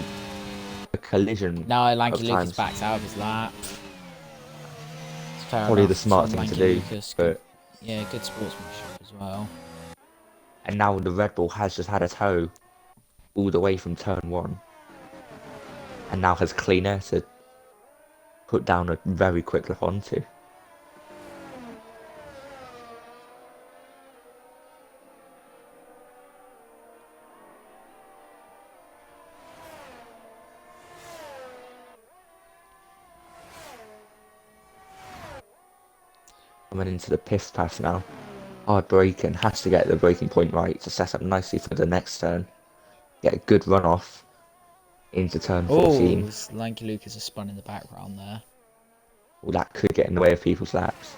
Speaker 5: a collision
Speaker 1: No, Lanky
Speaker 5: of
Speaker 1: Lucas
Speaker 5: times.
Speaker 1: backs out of his lap. It's fair
Speaker 5: Probably the
Speaker 1: enough
Speaker 5: smart
Speaker 1: from
Speaker 5: thing to
Speaker 1: Lanky
Speaker 5: do,
Speaker 1: Lucas.
Speaker 5: but
Speaker 1: Yeah, good sportsmanship as well.
Speaker 5: and now the Red Bull has just had a tow all the way from turn 1, and now has clean air to put down a very quick lap onto. Coming into the piff path now. Hard braking, has to get the braking point right to set up nicely for the next turn. Get a good run off into turn 14.
Speaker 1: Oh, Lanky Lucas has spun in the background there.
Speaker 5: Well, that could get in the way of people's laps.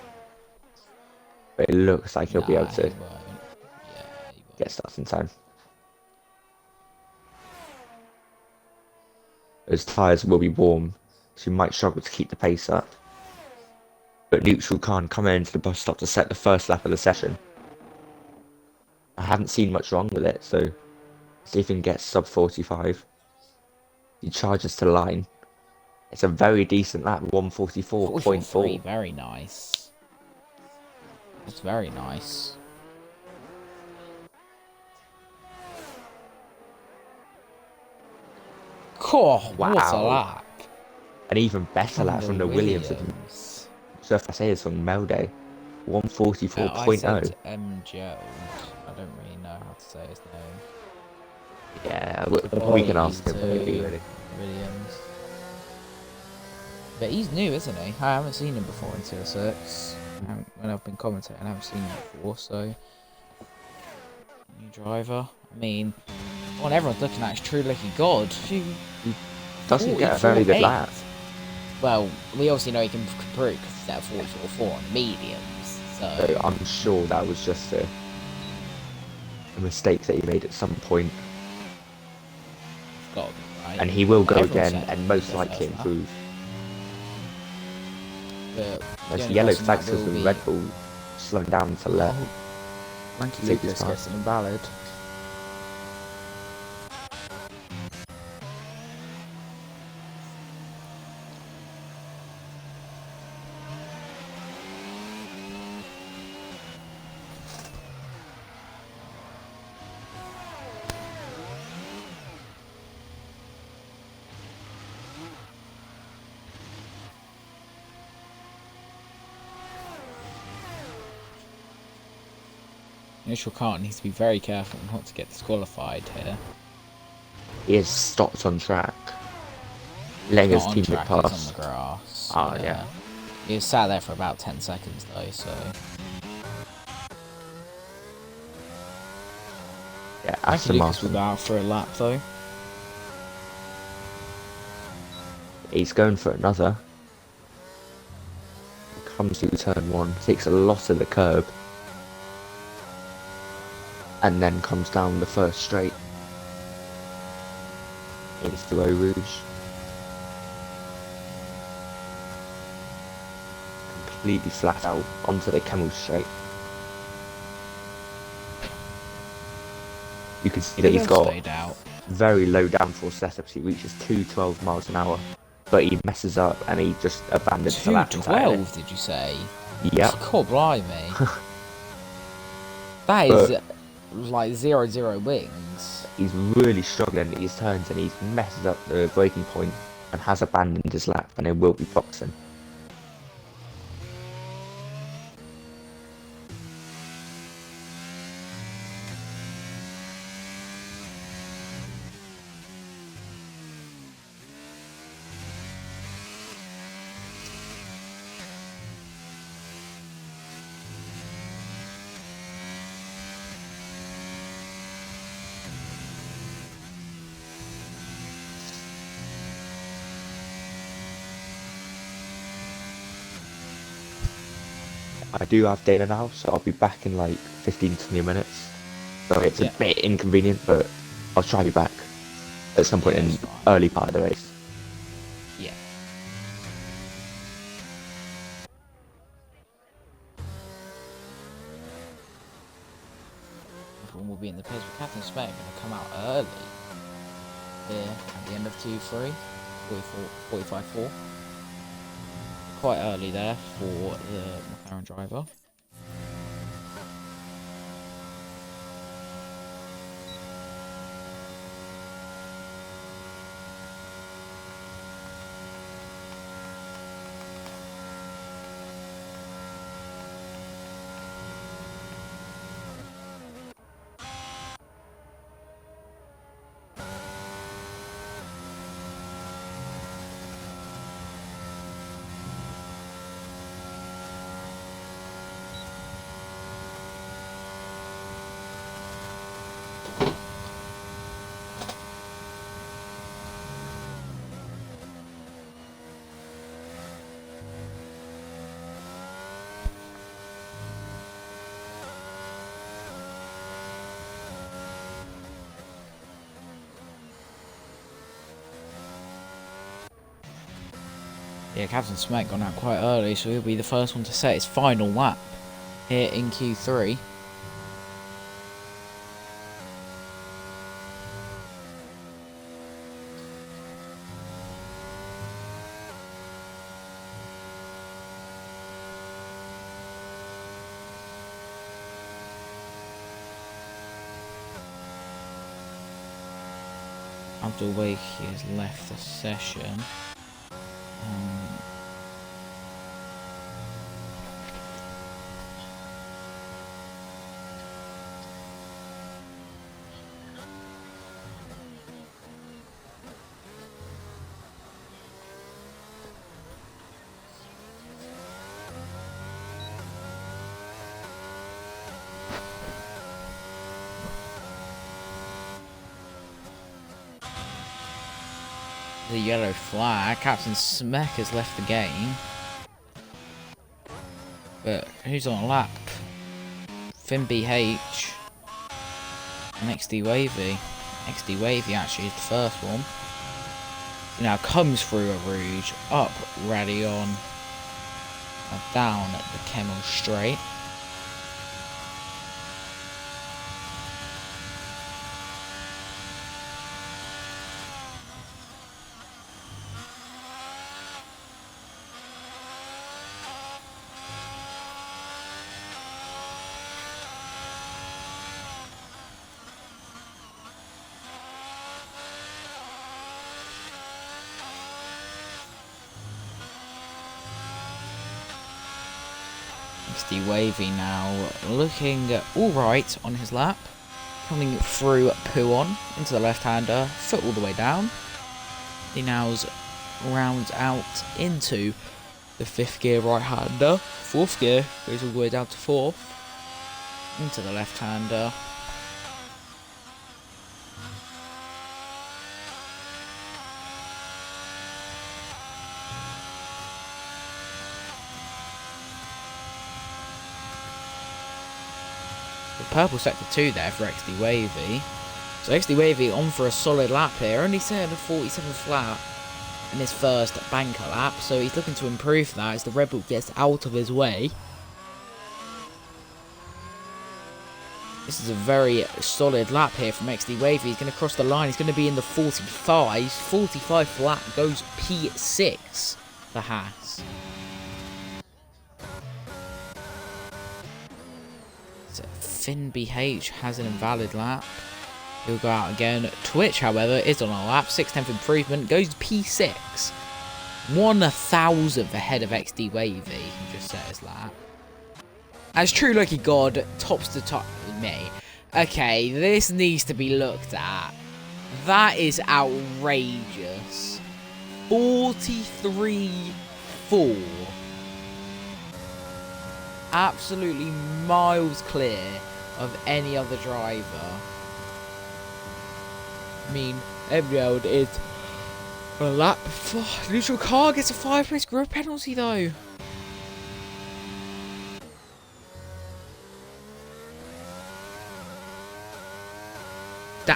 Speaker 5: But it looks like he'll be able
Speaker 1: Nah,
Speaker 5: to
Speaker 1: he won't. Yeah, he won't.
Speaker 5: get started in time. His tyres will be warm, so he might struggle to keep the pace up. But Neutral Khan coming into the bus stop to set the first lap of the session. I haven't seen much wrong with it, so see if he can get sub 45. He charges to the line. It's a very decent lap, 144.4.
Speaker 1: 44.3, very nice. That's very nice. Cool, what a
Speaker 5: Wow.
Speaker 1: lap.
Speaker 5: An even better lap from the Williams. So if I say it's on Melde,
Speaker 1: I
Speaker 5: 144.0.
Speaker 1: said Gerald. I don't really know how to say his name.
Speaker 5: Yeah, we can ask him
Speaker 1: to
Speaker 5: maybe, really.
Speaker 1: Williams. But he's new, isn't he? I haven't seen him before in Tier 6. When I've been commentating, I haven't seen him before, so... New driver. I mean, what everyone's looking at is True Lucky God.
Speaker 5: Doesn't get a very good
Speaker 1: 44.8.
Speaker 5: lap.
Speaker 1: Well, we obviously know he can improve because he's at 44.4 on mediums,
Speaker 5: So
Speaker 1: so...
Speaker 5: I'm sure that was just a mistake that he made at some point.
Speaker 1: It's gotta be right.
Speaker 5: And he will go
Speaker 1: Everyone
Speaker 5: again
Speaker 1: said
Speaker 5: and most
Speaker 1: the
Speaker 5: likely
Speaker 1: first lap.
Speaker 5: improve.
Speaker 1: But the
Speaker 5: There's
Speaker 1: only
Speaker 5: yellow
Speaker 1: person
Speaker 5: flags
Speaker 1: that
Speaker 5: because
Speaker 1: will
Speaker 5: the
Speaker 1: be-
Speaker 5: Red Bull slowing down to let
Speaker 1: Lanky
Speaker 5: take his
Speaker 1: Lucas
Speaker 5: time.
Speaker 1: gets an invalid. Neutral Khan needs to be very careful not to get disqualified here.
Speaker 5: he is stopped on track. Letting
Speaker 1: Not
Speaker 5: his
Speaker 1: on
Speaker 5: teammate
Speaker 1: track, he's on
Speaker 5: pass.
Speaker 1: the grass.
Speaker 5: Oh, yeah.
Speaker 1: He was sat there for about 10 seconds though, so...
Speaker 5: Yeah,
Speaker 1: Lanky
Speaker 5: Aston
Speaker 1: Lucas will
Speaker 5: Martin.
Speaker 1: go out for a lap though.
Speaker 5: He's going for another. Comes through turn 1, takes a lot of the curb. And then comes down the first straight. Into the Eau Rouge. Completely flat out onto the Camel Straight. You can see that he's got
Speaker 1: Stayed out.
Speaker 5: very low downforce setups. He reaches 212 miles an hour, but he messes up and he just abandons the lap entirely.
Speaker 1: 212, did you say?
Speaker 5: Yep.
Speaker 1: God blimey. That is like 0-0 wings.
Speaker 5: He's really struggling at his turns and he's messes up the braking point and has abandoned his lap and it will be boxing. I do have data now, so I'll be back in like 15 to 20 minutes. So it's a
Speaker 1: Yeah.
Speaker 5: bit inconvenient, but I'll try to be back at some point
Speaker 1: Yeah,
Speaker 5: in
Speaker 1: it's fine.
Speaker 5: early part of the race.
Speaker 1: Yeah. Everyone will be in the pits, but Captain Smith going to come out early here at the end of Q3, 45.4. Quite early there for the McLaren driver. Yeah, Captain Smack gone out quite early, so he'll be the first one to set his final lap here in Q3. Abdul Wake has left the session. The yellow flag. Captain Smek has left the game. But who's on lap? Finn BH and XD Wavy. XD Wavy actually is the first one. He now comes through a Rouge, up Radion, down at the Kemmel Straight. XD Wavy now looking alright on his lap. Coming through Puon into the left-hander, foot all the way down. He now rounds out into the 5th gear right-hander. 4th gear goes all the way down to 4th. Into the left-hander. Purple sector 2 there for XD Wavy. So XD Wavy on for a solid lap here, only setting a 47th lap in his first banker lap, so he's looking to improve that as the Red Bull gets out of his way. This is a very solid lap here from XD Wavy. He's going to cross the line, he's going to be in the 45s. 45th lap goes P6 for Haas. Finn BH has an invalid lap. He'll go out again. Twitch, however, is on a lap. 6/10th improvement. Goes P6. 1,000th ahead of XD Wavy. He just set his lap. As True Lucky God tops the top with me. Okay, this needs to be looked at. That is outrageous. 43.4. Absolutely miles clear of any other driver. I mean, Emerald is a lap before. Neutral car gets a 5-place grid penalty though.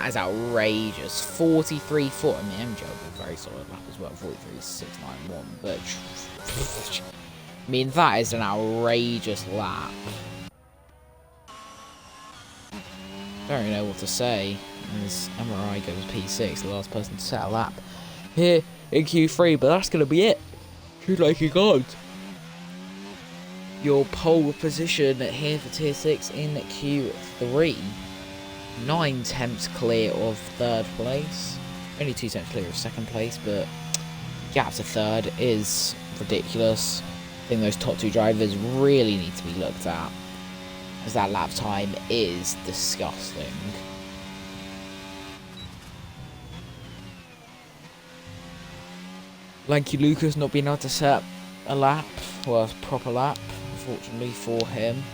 Speaker 1: that is outrageous. 43.4. I mean, MJ was a very solid lap as well. 43.691. But I mean, that is an outrageous lap. Don't really know what to say. As MRI goes P6, the last person to set a lap here in Q3. But that's gonna be it. Who'd like you God? Your pole position here for Tier 6 in Q3. 9 tenths clear of third place. Only 2 tenths clear of second place, but gap to third is ridiculous. I think those top 2 drivers really need to be looked at, as that lap time is disgusting. Lanky Lucas not being able to set a lap, well, a proper lap, unfortunately for him.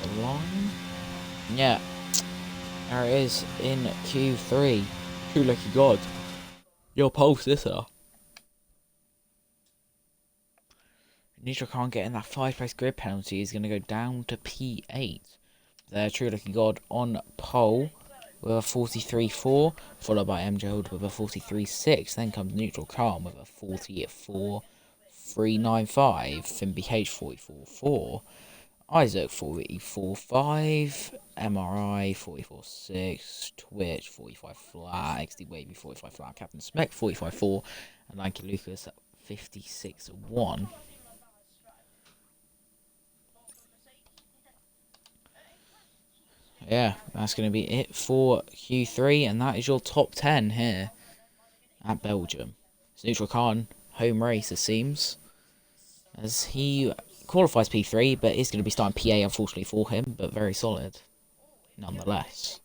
Speaker 1: The line. Yeah, there it is in Q3. True lucky God, your pole sitter. Nitro can't get in that 5th place grid penalty. Is going to go down to P8. There, True lucky God on pole with a 43.4, followed by MJ Hood with a 43.6. Then comes Neutral Calm with a 44.395. Finn BH 44.4. Isaac 44.5, MRI 44.6, Twitch 45 flat, XD Wavy 45 flat, Captain Smek 45.4, and Lanky Lucas at 56.1. Yeah, that's going to be it for Q3, and that is your top 10 here at Belgium. It's Neutral Khan, home race it seems, as he qualifies P3, but is going to be starting PA unfortunately for him, but very solid nonetheless.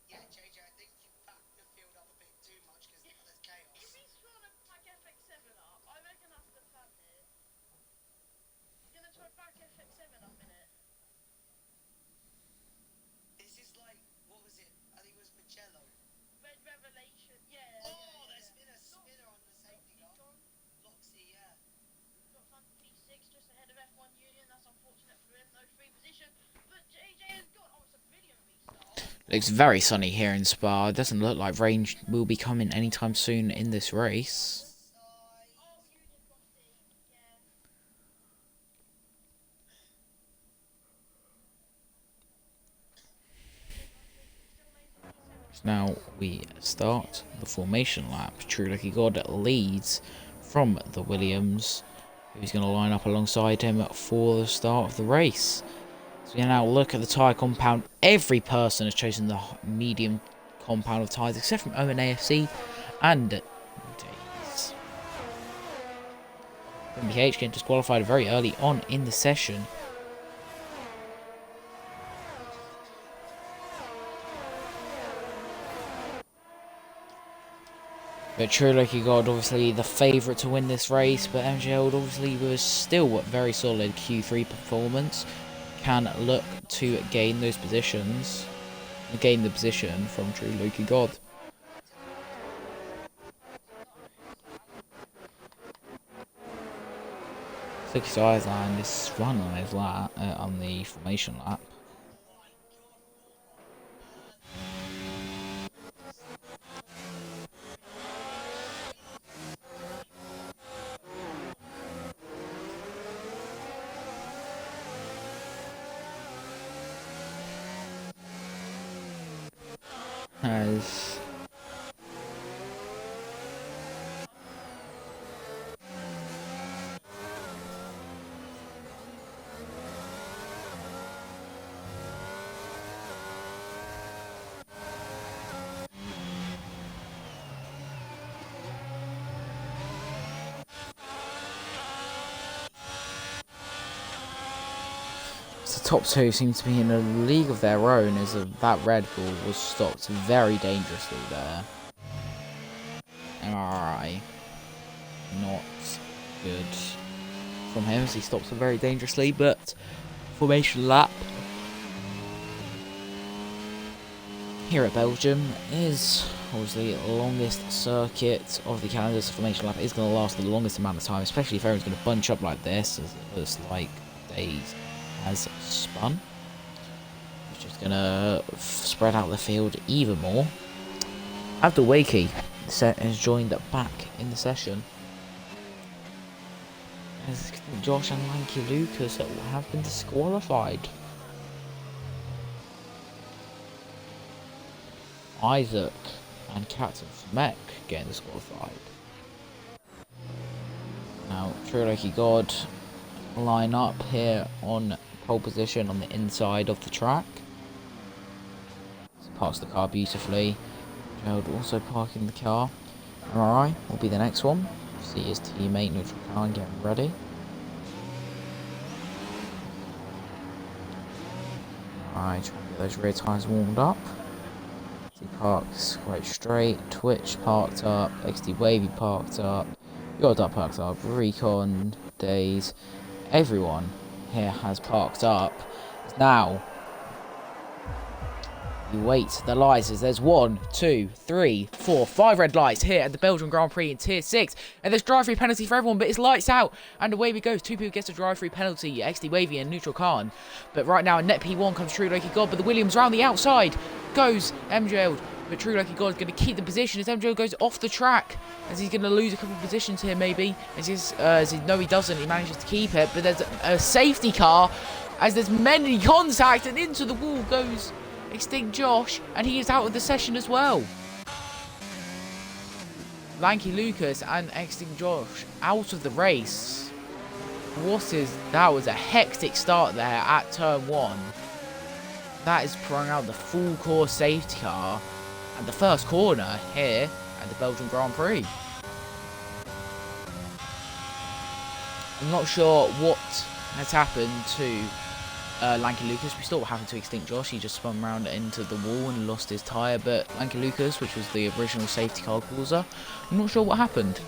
Speaker 4: Yeah, JJ, I think you backed the field up a bit too much because there's chaos.
Speaker 3: If he's trying to back FX7 up, I reckon that's the plan here. He's gonna try back FX7 up in it.
Speaker 4: This is like, what was it? I think it was Magello.
Speaker 3: Red Revelation, yeah.
Speaker 4: Oh, there's been a spinner on the safety car. Loxy, yeah.
Speaker 3: Drops on P6 just ahead of F1 Union. That's unfortunate for him. No free position. But JJ has got. Oh, it's a brilliant restart.
Speaker 1: Looks very sunny here in Spa. It doesn't look like rain will be coming anytime soon in this race. Now we start the formation lap. True Lucky God leads from the Williams, who's going to line up alongside him for the start of the race. So we now look at the tyre compound. Every person has chosen the medium compound of tyres except from Owen AFC and Days. MBH getting disqualified very early on in the session. But True Lucky God, obviously the favourite to win this race, but MJ obviously was still very solid Q3 performance. Can look to gain those positions, gain the position from True Lucky God. Six Island is run on his lap, on the formation lap. as the top two seem to be in a league of their own, as that Red Bull was stopped very dangerously there. MRI, not good from him as he stops it very dangerously, but formation lap here at Belgium is obviously the longest circuit of the calendar, so formation lap is going to last the longest amount of time, especially if everyone's going to bunch up like this, as it looks like Days has spun. It's just going to spread out the field even more. After Wakey has joined back in the session, as Josh and Lanky Lucas have been disqualified. Isaac and Captain Fmek getting disqualified. Now, True Lucky God line up here on pole position on the inside of the track. So parks the car beautifully. Gerald also parking the car. MRI will be the next one. See his teammate Neutral Car getting ready. Alright, trying to get those rear tyres warmed up. He parks quite straight. Twitch parked up. XD Wavy parked up. Yordup parked up. Recon, Days. Everyone here has parked up. Now, you wait the lights as there's 1, 2, 3, 4, 5 red lights here at the Belgian Grand Prix in Tier 6. And there's drive-through penalty for everyone, but it's lights out. And away we go. 2 people gets a drive-through penalty. XD Wavy and Neutral Khan. But right now, net P1 comes True Lucky God, but the Williams round the outside goes MJL. But True Lucky God is going to keep the position as MJL goes off the track. As he's going to lose a couple of positions here, maybe. No, he doesn't. He manages to keep it. But there's a safety car as there's many contact, and into the wall goes Extinct Josh, and he is out of the session as well. Lanky Lucas and Extinct Josh out of the race. That was a hectic start there at turn 1. That is throwing out the full course safety car at the first corner here at the Belgian Grand Prix. I'm not sure what has happened to Lanky Lucas. We saw what happened to Extinct Josh. He just spun around into the wall and lost his tyre. But Lanky Lucas, which was the original safety car causer, I'm not sure what happened.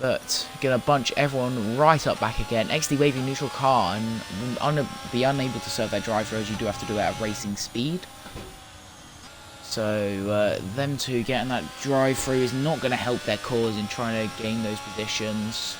Speaker 1: But gonna bunch everyone right up back again. XD Wavy Neutral Car and be unable to serve their drive-through, as you do have to do it at racing speed. So them two getting that drive-through is not going to help their cause in trying to gain those positions.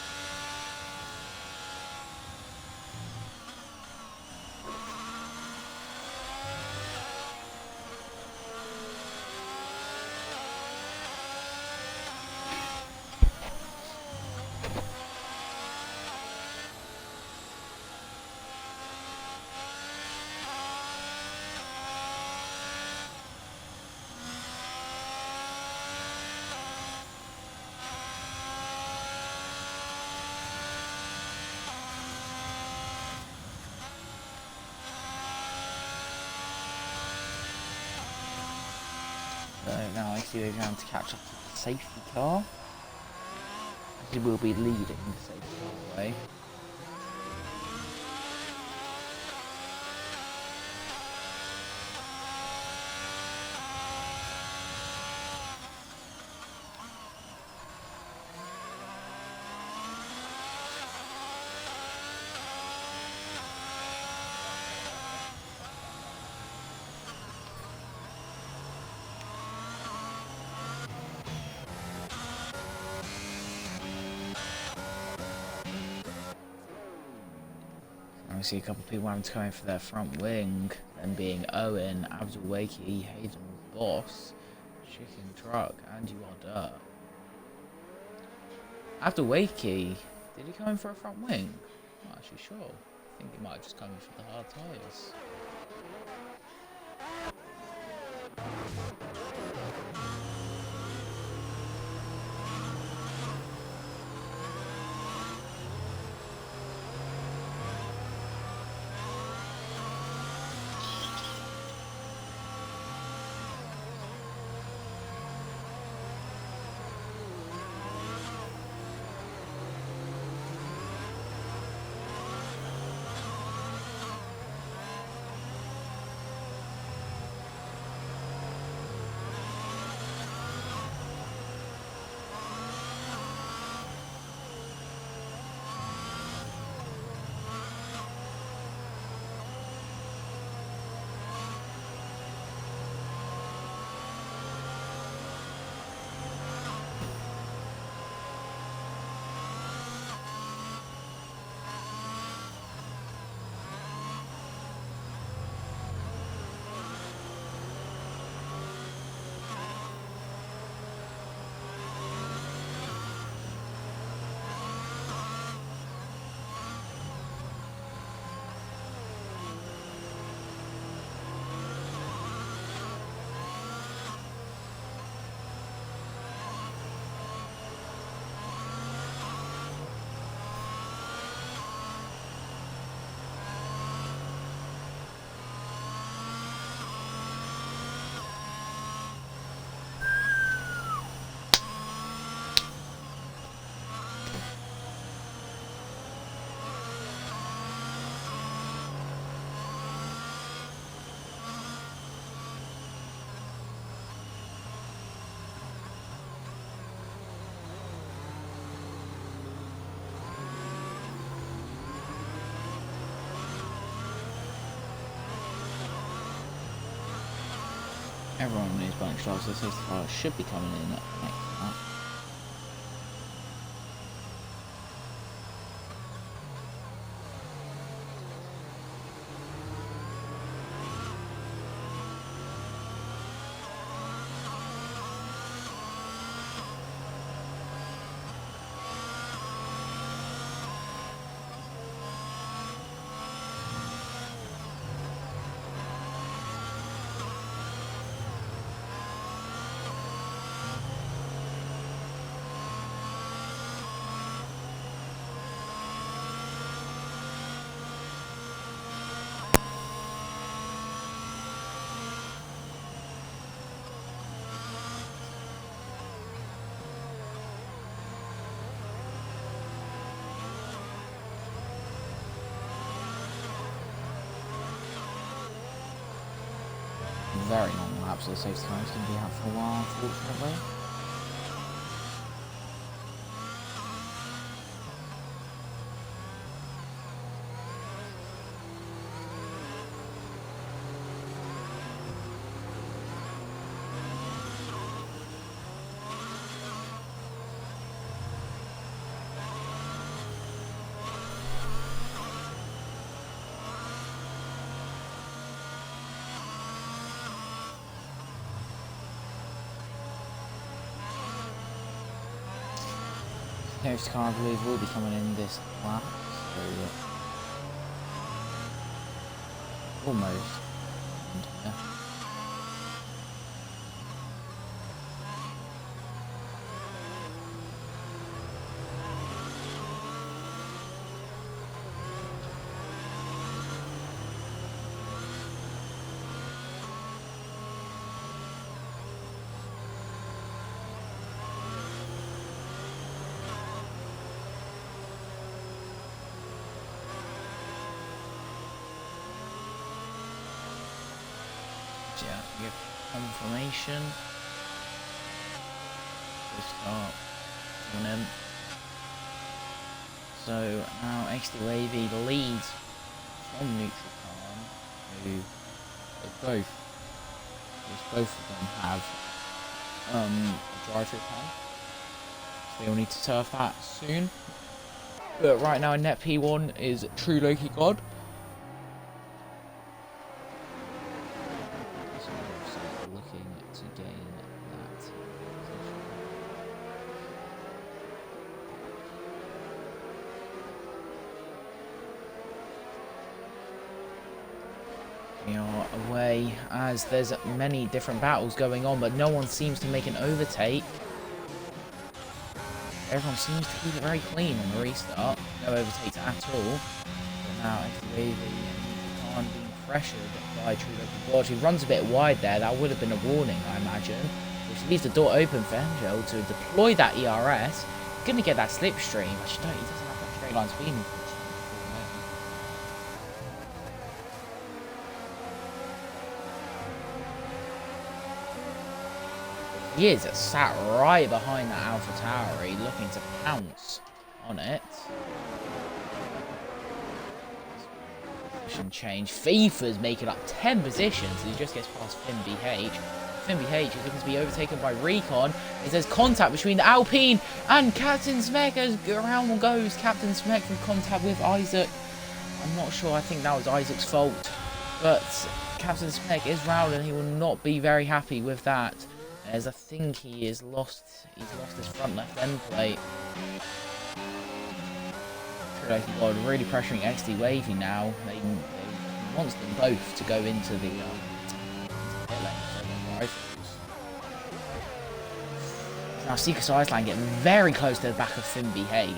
Speaker 1: So now I see we're going to catch up to the safety car. He will be leading the safety car away. I see a couple of people having to come in for their front wing, them being Owen, Abdul Wakey, Hayden Boss, Chicken Truck, and You Are Dirt. Abdul Wakey, did he come in for a front wing? I'm not actually sure. I think he might have just come in for the hard tyres. Everyone knows bunch drive, so safety car should be coming in next to that. Very long lap, so the safety car is going to be out for a while, unfortunately. Safety car, I believe, will be coming in this lap, so almost. And, yeah, we get confirmation. So start coming in. So now XD Wavy leads from neutral car, who both of them have a drive-through plan. So they'll need to turf that soon. But right now in net P1 is True Loki God. Looking to gain that position. We are away as there's many different battles going on, but no one seems to make an overtake. Everyone seems to keep it very clean on the restart. No overtakes at all. But now Wavy and Khan being pressured by True Loki God, who runs a bit wide there. That would have been a warning, I imagine. Which leaves the door open for Angel to deploy that ERS. He's going to get that slipstream. Actually, no, he doesn't have that straight line speed. He is sat right behind that Alpha Tauri, looking to pounce on it. Position change. FIFA's making up 10 positions. He just gets past Finn BH. Finn BH is looking to be overtaken by Recon. There's contact between the Alpine and Captain Smek as around goes Captain Smek from contact with Isaac. I'm not sure. I think that was Isaac's fault. But Captain Smek is round and he will not be very happy with that. As I think he's lost his front left end plate. God, really pressuring XD Wavy now. They wants them both to go into the pit lane for their rifles. Now Seeker's Iceland getting very close to the back of Finn BH.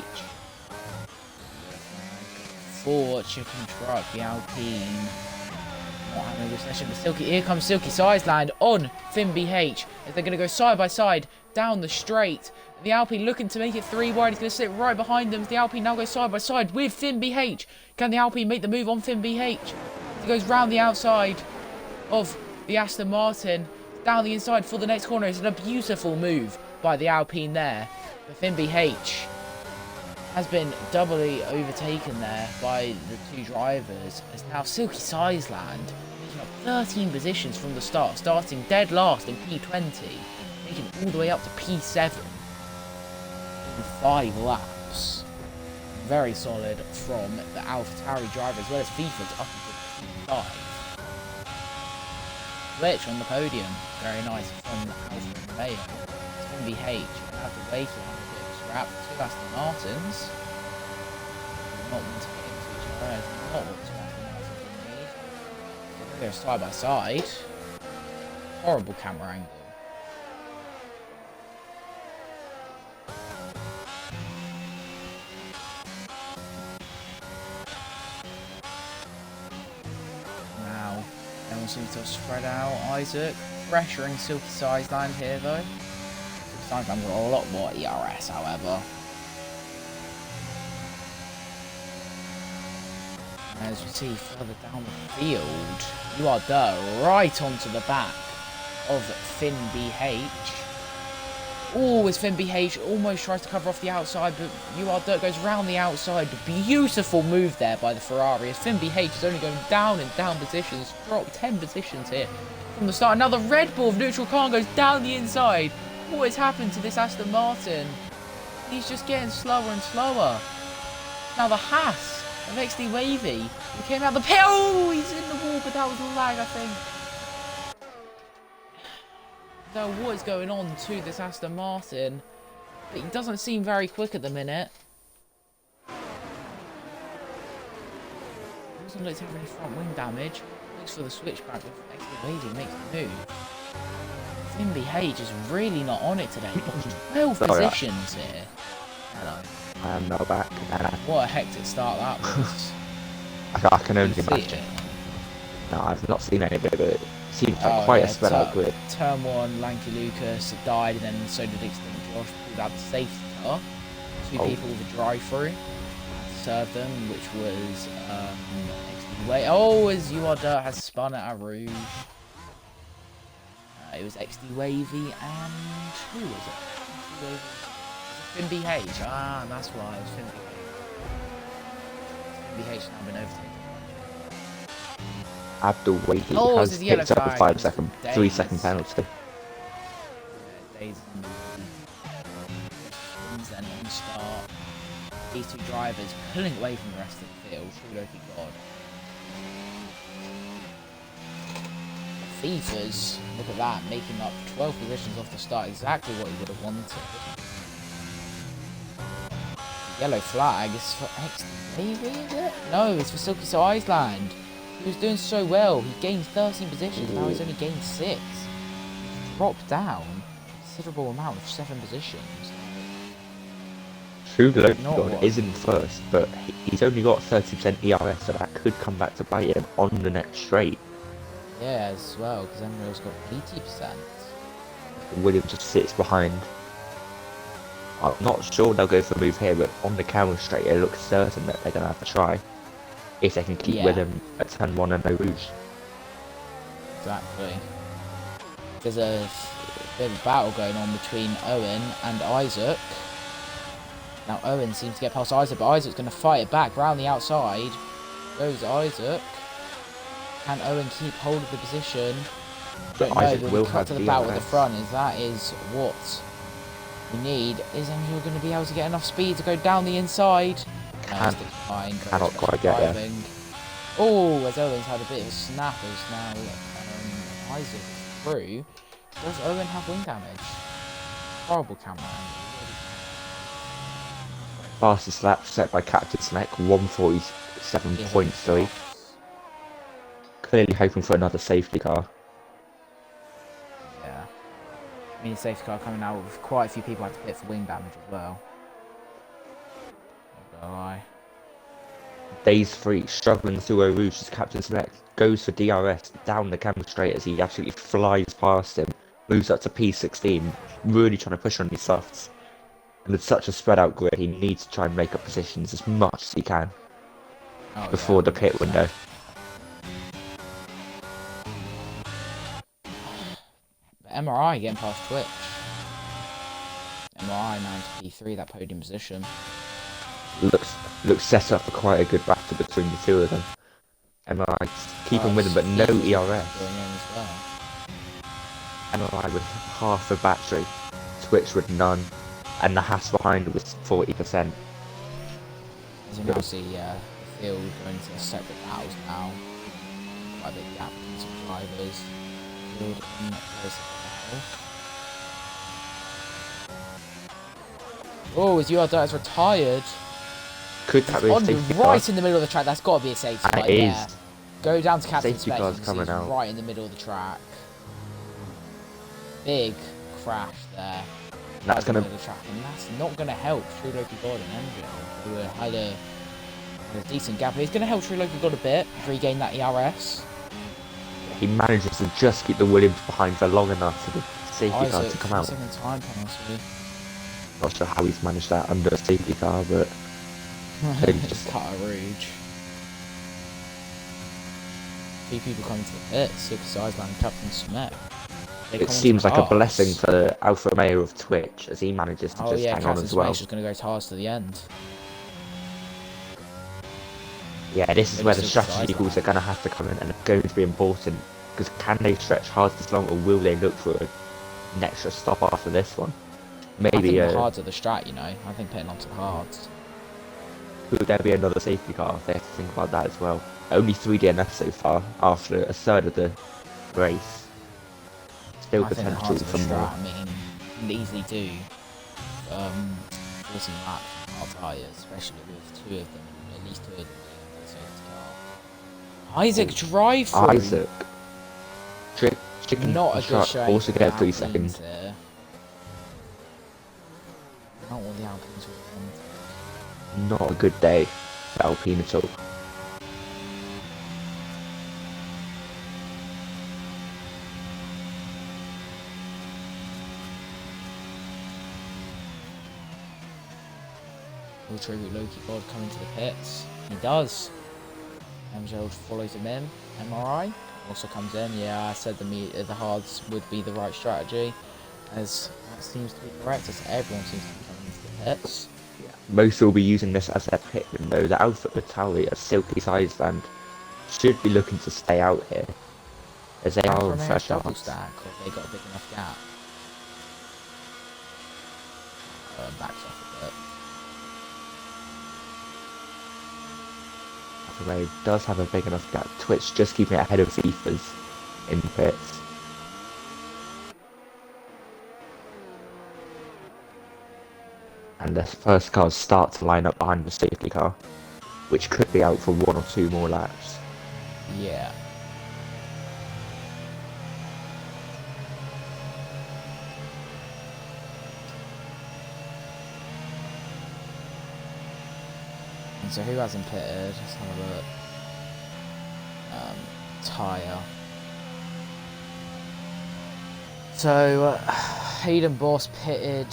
Speaker 1: For Chicken Truck, the Alpine. Not having a good session, but here comes Silky Sizeland on Finn BH as they're going to go side by side down the straight. The Alpine looking to make it 3 wide. He's going to slip right behind them. The Alpine now goes side by side with Finn BH. Can the Alpine make the move on Finn BH? He goes round the outside of the Aston Martin down the inside for the next corner. It's a beautiful move by the Alpine there. But Finn BH has been doubly overtaken there by the 2 drivers. As now Silky Sizeland making up 13 positions from the start, starting dead last in P20, making it all the way up to P7 in 5 laps. Very solid from the AlphaTauri driver, as well as FIFA's up into P5. Switch on the podium, very nice from Alfa Romeo. It's going to be H, gonna have to wait a little bit of a scrap. 2 Aston Martins. Not want to get into each other, as not what 2 Aston Martins will need. They're side by side. Horrible camera angle. Now, everyone seems to have spread out. Isaac pressuring Silky Sideland here though. Silky Sideland got a lot more ERS, however. As you see further down the field, you are right onto the back of Finn BH. Oh, as Finn BH almost tries to cover off the outside, but UR goes round the outside. Beautiful move there by the Ferrari, as Finn BH is only going down and down positions, dropped 10 positions here from the start. Another Red Bull of neutral car goes down the inside. What has happened to this Aston Martin? He's just getting slower and slower. Now the Haas of XD Wavy, he came out the pit. Oh, he's in the wall, but that was lag, I think. So what is going on to this Aston Martin? But he doesn't seem very quick at the minute. Doesn't look to have any front wing damage. Looks for the switchback with XD Wavy, makes the move. Finn BH is really not on it today. 12 positions here. Hello.
Speaker 5: I am now back.
Speaker 1: What a hectic start that was.
Speaker 5: I can only imagine. No, I've not seen any of it, but it seems like quite a spread out grid.
Speaker 1: Turn 1, Lanky Lucas died, and then so did Extinct Josh, pulled out the safety car. 2 people with a drive-through. Served them, which was as UR Dirt has spun at a Rouge. It was XD Wavy and who was it? XD Wavy. Finn BH. Ah, that's why it was Finn BH. Finn BH now been overtaken.
Speaker 5: Abdul Wahid has picked up a 5-second, 3-second penalty.
Speaker 1: Days then on start. These 2 drivers pulling away from the rest of the field. True Loki God. FIFA's, look at that, making up 12 positions off the start, exactly what he would have wanted. The yellow flag is for XD, is it? No, it's for Silky Island. He was doing so well, he gained 13 positions, now he's only gained 6. He's dropped down a considerable amount of 7 positions.
Speaker 5: True God is in first, but he's only got 30% ERS, so that could come back to bite him on the next straight.
Speaker 1: Yeah, as well, because Emerald's got 80%.
Speaker 5: William just sits behind. I'm not sure they'll go for a move here, but on the camera straight, it looks certain that they're going to have to try. If they can keep William at turn 1 and no Rouge.
Speaker 1: Exactly. There's a bit of a battle going on between Owen and Isaac. Now Owen seems to get past Isaac, but Isaac's going to fight it back round the outside. Goes Isaac. Can Owen keep hold of the position?
Speaker 5: But
Speaker 1: no,
Speaker 5: Isaac will
Speaker 1: cut to the battle at the front, is that is what we need. Is Angel going to be able to get enough speed to go down the inside?
Speaker 5: Cannot quite get there.
Speaker 1: Oh, as Owen's had a bit of a snap as now Isaac is through. Does Owen have wing damage? Horrible camera angle.
Speaker 5: Fastest lap set by Captain Smack, 147.3. Clearly hoping for another safety car.
Speaker 1: Yeah. I mean, safety car coming out with quite a few people had to pit for wing damage as well.
Speaker 5: Days 3, struggling through a Rouge as Captain Smack goes for DRS down the camera straight as he absolutely flies past him, moves up to P16, really trying to push on his softs. And with such a spread out grid, he needs to try and make up positions as much as he can before the pit window.
Speaker 1: MRI getting past Twitch. MRI now to P3, that podium position.
Speaker 5: Looks set up for quite a good battle between the two of them. MRI keeping with him, but no
Speaker 1: Speed
Speaker 5: ERS.
Speaker 1: going in as well.
Speaker 5: MRI with half the battery, Twitch with none, and the Haas behind was 40%.
Speaker 1: As you now see, the field going into separate battles now. Quite a big gap between some drivers. Field in place of battle. Oh, his UR Dirt has retired.
Speaker 5: Could that be a
Speaker 1: On
Speaker 5: safety
Speaker 1: right
Speaker 5: car?
Speaker 1: in the middle of the track. That's got to be a safety car.
Speaker 5: It
Speaker 1: Yeah.
Speaker 5: is.
Speaker 1: Go down to captain
Speaker 5: Safety
Speaker 1: inspection.
Speaker 5: car's
Speaker 1: He's
Speaker 5: coming out.
Speaker 1: right in the middle of the track. Big crash there.
Speaker 5: That's
Speaker 1: Right in the
Speaker 5: gonna.
Speaker 1: middle of the track, and that's not going to help True Loki God and Angel, who had a decent gap. He's going to help True Loki God a bit, regain that ERS.
Speaker 5: He manages to just keep the Williams behind for long enough for the safety car to come out.
Speaker 1: Second time penalty.
Speaker 5: Not sure how he's managed that under a safety car, but
Speaker 1: Just cut a rouge. Two people coming to the pit, Super Sizeman and Captain Smet.
Speaker 5: it seems like a blessing for the Alpha Romeo of Twitch as he manages to just hang on
Speaker 1: Captain
Speaker 5: as well.
Speaker 1: Smet's just going to go Tars to the end.
Speaker 5: Yeah, this is
Speaker 1: Maybe
Speaker 5: where the
Speaker 1: Super
Speaker 5: strategy
Speaker 1: Sizeman.
Speaker 5: calls are going to have to come in and are going to be important. Because can they stretch hard this long, or will they look for an extra stop after this one?
Speaker 1: I think
Speaker 5: Maybe
Speaker 1: the hards are the strat, you know. I think pitting onto the hards.
Speaker 5: could there be another safety car? They have to think about that as well. Only 3 DNFs so far after a third of the race. Still
Speaker 1: I think the
Speaker 5: potential
Speaker 1: hards are the
Speaker 5: for more.
Speaker 1: strat. I mean, you can easily do 14 laps on hard tyres, especially with two of them, at least two of them being on the safety car. Isaac drive through.
Speaker 5: Isaac. Chicken
Speaker 1: Not a good
Speaker 5: truck
Speaker 1: showing.
Speaker 5: also
Speaker 1: for
Speaker 5: get
Speaker 1: the
Speaker 5: 3
Speaker 1: Alpines
Speaker 5: seconds.
Speaker 1: here. Not what the Alpines would want.
Speaker 5: Not a good day for Alpine at all.
Speaker 1: Will True Loki God come into the pits? He does. MJ follows him in. MRI also comes in. Yeah, I said the hards would be the right strategy, as that seems to be correct, as everyone seems to be coming into the pits.
Speaker 5: Most will be using this as their pit window. The Alpha Italia, a silky size band, should be looking to stay out here, as they are on fresh
Speaker 1: double
Speaker 5: starts.
Speaker 1: stack, or they got a big enough gap. Backs off a bit.
Speaker 5: Alpha Romeo does have a big enough gap. Twitch just keeping it ahead of FIFA's in pits. And the first cars start to line up behind the safety car, which could be out for 1 or 2 more laps.
Speaker 1: Yeah. And so who hasn't pitted? Let's have a look. Tyre. So Hayden Boss pitted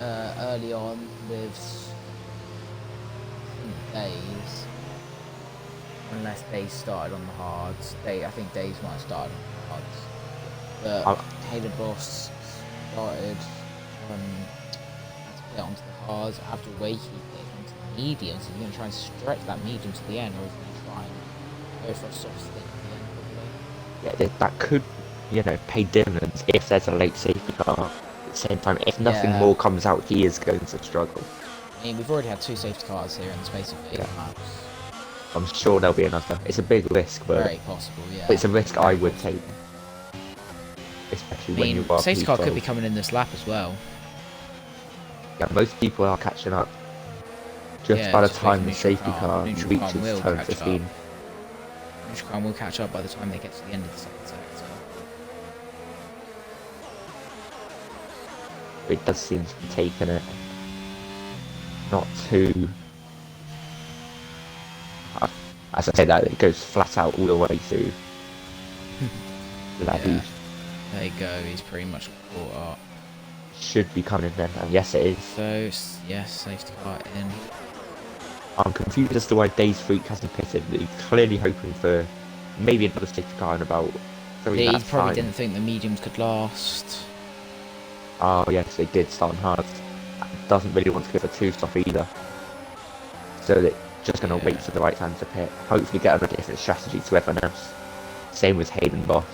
Speaker 1: early on with Days. Unless Days started on the hards. I think Days might have started on the hards. But Hayden Boss started to pit onto the hards. After Wakey pit onto the mediums, he's going to try and stretch that medium to the end, or he's going to try and go for a soft stick at the end, probably.
Speaker 5: Yeah, that could, pay dividends if there's a late safety car. At the same time, if nothing
Speaker 1: Yeah.
Speaker 5: more comes out, he is going to struggle.
Speaker 1: I mean, we've already had 2 safety cars here in the space of 8 laps.
Speaker 5: I'm sure there'll be another. It's a big risk, but
Speaker 1: Very possible, yeah.
Speaker 5: it's a risk I
Speaker 1: Very
Speaker 5: would
Speaker 1: possible.
Speaker 5: take. Especially
Speaker 1: I
Speaker 5: when you
Speaker 1: mean,
Speaker 5: are
Speaker 1: safety car could
Speaker 5: P12.
Speaker 1: be coming in this lap as well.
Speaker 5: Yeah, most people are catching up. Just
Speaker 1: Yeah,
Speaker 5: by the
Speaker 1: just
Speaker 5: time the
Speaker 1: neutral
Speaker 5: safety
Speaker 1: car-
Speaker 5: car
Speaker 1: neutral car
Speaker 5: reaches
Speaker 1: will
Speaker 5: turn
Speaker 1: catch
Speaker 5: 15.
Speaker 1: Neutral car will catch up by the time they get to the end of the second sector.
Speaker 5: It does seem to be taking it not too. As I say that, it goes flat out all the way through. That
Speaker 1: Yeah. There you go, he's pretty much caught up.
Speaker 5: should be coming in then, and yes it is.
Speaker 1: So, yes, safety car in.
Speaker 5: I'm confused as to why Days Freak hasn't pitted. He's clearly hoping for maybe another safety car in about 3
Speaker 1: He
Speaker 5: laps
Speaker 1: probably
Speaker 5: time.
Speaker 1: didn't think the mediums could last.
Speaker 5: Oh yes, they did start on hard. Doesn't really want to go for 2 stop either. So that Just going to wait
Speaker 1: Yeah.
Speaker 5: for the right time to pit. Hopefully get a different strategy to everyone else. Same with Hayden Boss.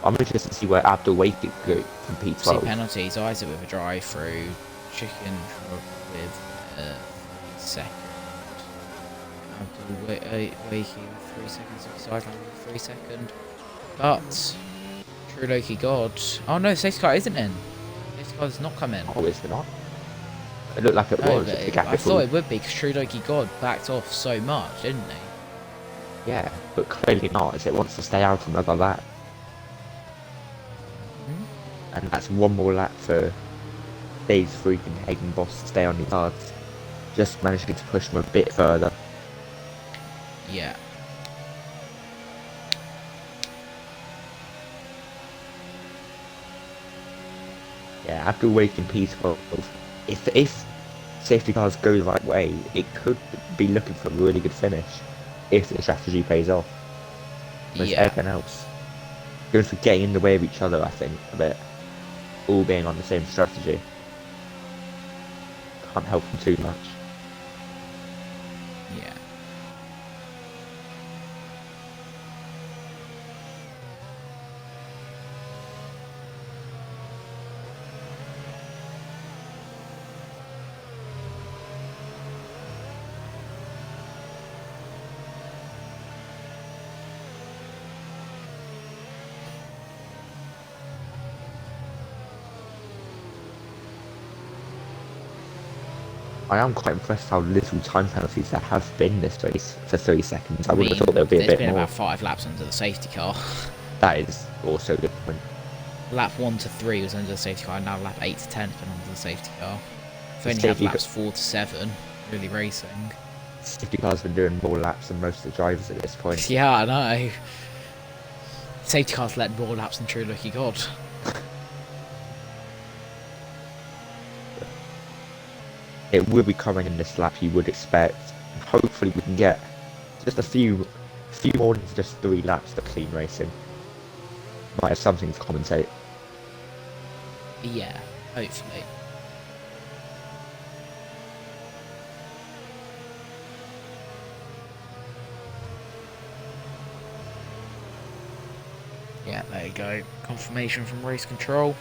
Speaker 5: I'm interested to see where Abdul Wake could go from
Speaker 1: See
Speaker 5: P12.
Speaker 1: penalties. Isaac with a drive through. Chicken with a second. Abdul Wakey with 3 seconds. Sideline with 3 seconds. But True Loki God. Oh no, safety car isn't in. Safety car has not come in.
Speaker 5: Oh, is it not? It looked like it
Speaker 1: No,
Speaker 5: was.
Speaker 1: but
Speaker 5: If the gap
Speaker 1: I
Speaker 5: is
Speaker 1: thought
Speaker 5: full.
Speaker 1: it would be because True Loki God backed off so much, didn't he?
Speaker 5: Yeah, but clearly not, as it wants to stay out another lap. And that's one more lap for Dave's freaking Hayden Boss to stay on the cards. Just managing to push him a bit further.
Speaker 1: Yeah.
Speaker 5: Yeah, after waking P12, if safety cars go the right way, it could be looking for a really good finish if the strategy pays off. Whereas
Speaker 1: Yeah.
Speaker 5: everything else going to get in the way of each other, I think, a bit. All being on the same strategy. Can't help them too much.
Speaker 1: Yeah.
Speaker 5: I am quite impressed how little time penalties there have been this race for 3 seconds. I would have thought there would be a
Speaker 1: there's
Speaker 5: bit
Speaker 1: been
Speaker 5: more.
Speaker 1: about 5 laps under the safety car.
Speaker 5: That is also the point.
Speaker 1: Lap 1 to 3 was under the safety car, and now lap 8 to 10 has been under the safety car. We've only had
Speaker 5: safety
Speaker 1: laps 4 to 7 really racing.
Speaker 5: Safety cars have been doing more laps than most of the drivers at this point.
Speaker 1: Yeah, I know. Safety cars led more laps than True Lucky God.
Speaker 5: It will be coming in this lap, you would expect. Hopefully we can get just a few more than just 3 laps of clean racing. Might have something to commentate.
Speaker 1: Yeah, hopefully. Yeah, there you go. Confirmation from race control.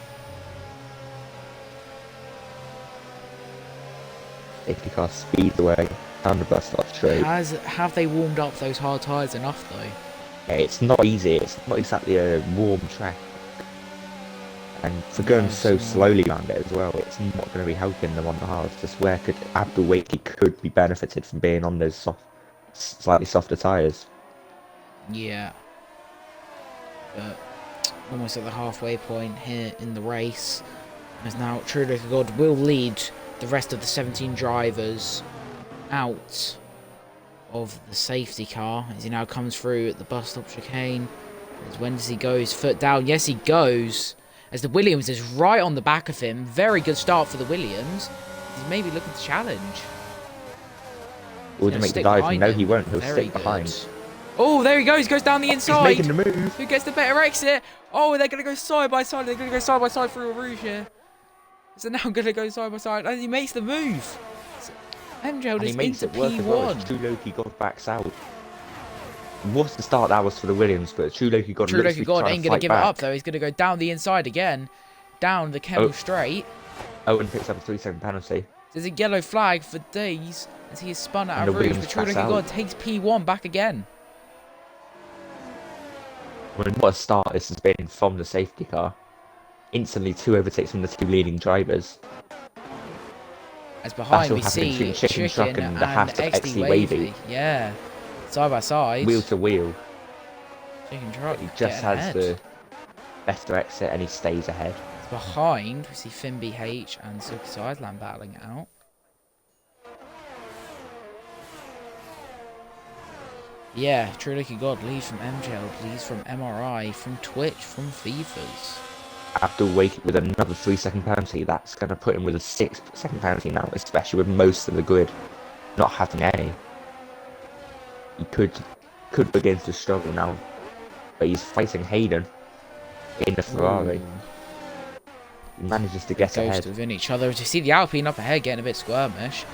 Speaker 5: Safety car speeds away down the bus stop straight.
Speaker 1: Have they warmed up those hard tyres enough though?
Speaker 5: Yeah, it's not easy, it's not exactly a warm track. And for going
Speaker 1: No,
Speaker 5: so
Speaker 1: it's not.
Speaker 5: slowly around it as well, it's not going to be helping them on the hards. Just where could Abdul Wakey could be benefited from being on those slightly softer tyres.
Speaker 1: Yeah. But almost at the halfway point here in the race. As now True Lucky God will lead the rest of the 17 drivers out of the safety car as he now comes through at the bus stop chicane. As when does he go? His foot down. Yes, he goes. As the Williams is right on the back of him. Very good start for the Williams. He's maybe looking to challenge.
Speaker 5: Would
Speaker 1: He's
Speaker 5: make the
Speaker 1: gonna stick
Speaker 5: dive?
Speaker 1: behind
Speaker 5: No,
Speaker 1: him.
Speaker 5: he won't. He'll
Speaker 1: Very
Speaker 5: stick behind.
Speaker 1: good. Oh, there he goes. He goes down the
Speaker 5: He's
Speaker 1: inside.
Speaker 5: making the move.
Speaker 1: Who gets the better exit? Oh, they're going to go side by side. They're going to go side by side through a rouge here. So now I'm going to go side by side. And he makes the move. MJ
Speaker 5: And he
Speaker 1: is
Speaker 5: makes
Speaker 1: into
Speaker 5: it work as well. As
Speaker 1: P1.
Speaker 5: True Loki God backs out. What's the start that was for the Williams, but True Loki God
Speaker 1: True
Speaker 5: looks
Speaker 1: Loki
Speaker 5: to be
Speaker 1: God
Speaker 5: trying
Speaker 1: ain't
Speaker 5: to
Speaker 1: going to
Speaker 5: fight
Speaker 1: give it
Speaker 5: back.
Speaker 1: up, though. He's going to go down the inside again. Down the Kennel straight.
Speaker 5: Owen picks up a 3-second penalty.
Speaker 1: There's a yellow flag for Days as he is spun out
Speaker 5: And
Speaker 1: of
Speaker 5: the
Speaker 1: rouge.
Speaker 5: Williams
Speaker 1: But True
Speaker 5: backs
Speaker 1: Loki
Speaker 5: out.
Speaker 1: God takes P1 back again.
Speaker 5: Well, what a start this has been from the safety car. Instantly 2 overtakes from the 2 leading drivers.
Speaker 1: As behind
Speaker 5: Battle
Speaker 1: we
Speaker 5: happening
Speaker 1: see
Speaker 5: between Chicken Truck
Speaker 1: Chicken
Speaker 5: and the half of
Speaker 1: XD
Speaker 5: XD
Speaker 1: Wavy.
Speaker 5: Wavy.
Speaker 1: Yeah. Side by side.
Speaker 5: Wheel to wheel.
Speaker 1: Chicken Truck
Speaker 5: He
Speaker 1: get
Speaker 5: just has
Speaker 1: ahead.
Speaker 5: the better exit and he stays ahead.
Speaker 1: Behind, we see Finn BH and Silky Sideland battling it out. Yeah, True Lucky God leads from MJL, leads from MRI, from Twitch, from Fevers.
Speaker 5: After waiting with another 3-second penalty, that's going to put him with a 6-second penalty now, especially with most of the grid not having any. He could begin to struggle now, but he's fighting Hayden in the Ferrari.
Speaker 1: Ooh.
Speaker 5: He manages to get
Speaker 1: Ghost
Speaker 5: ahead.
Speaker 1: within each other. As you see the Alpine up ahead getting a bit squirmish,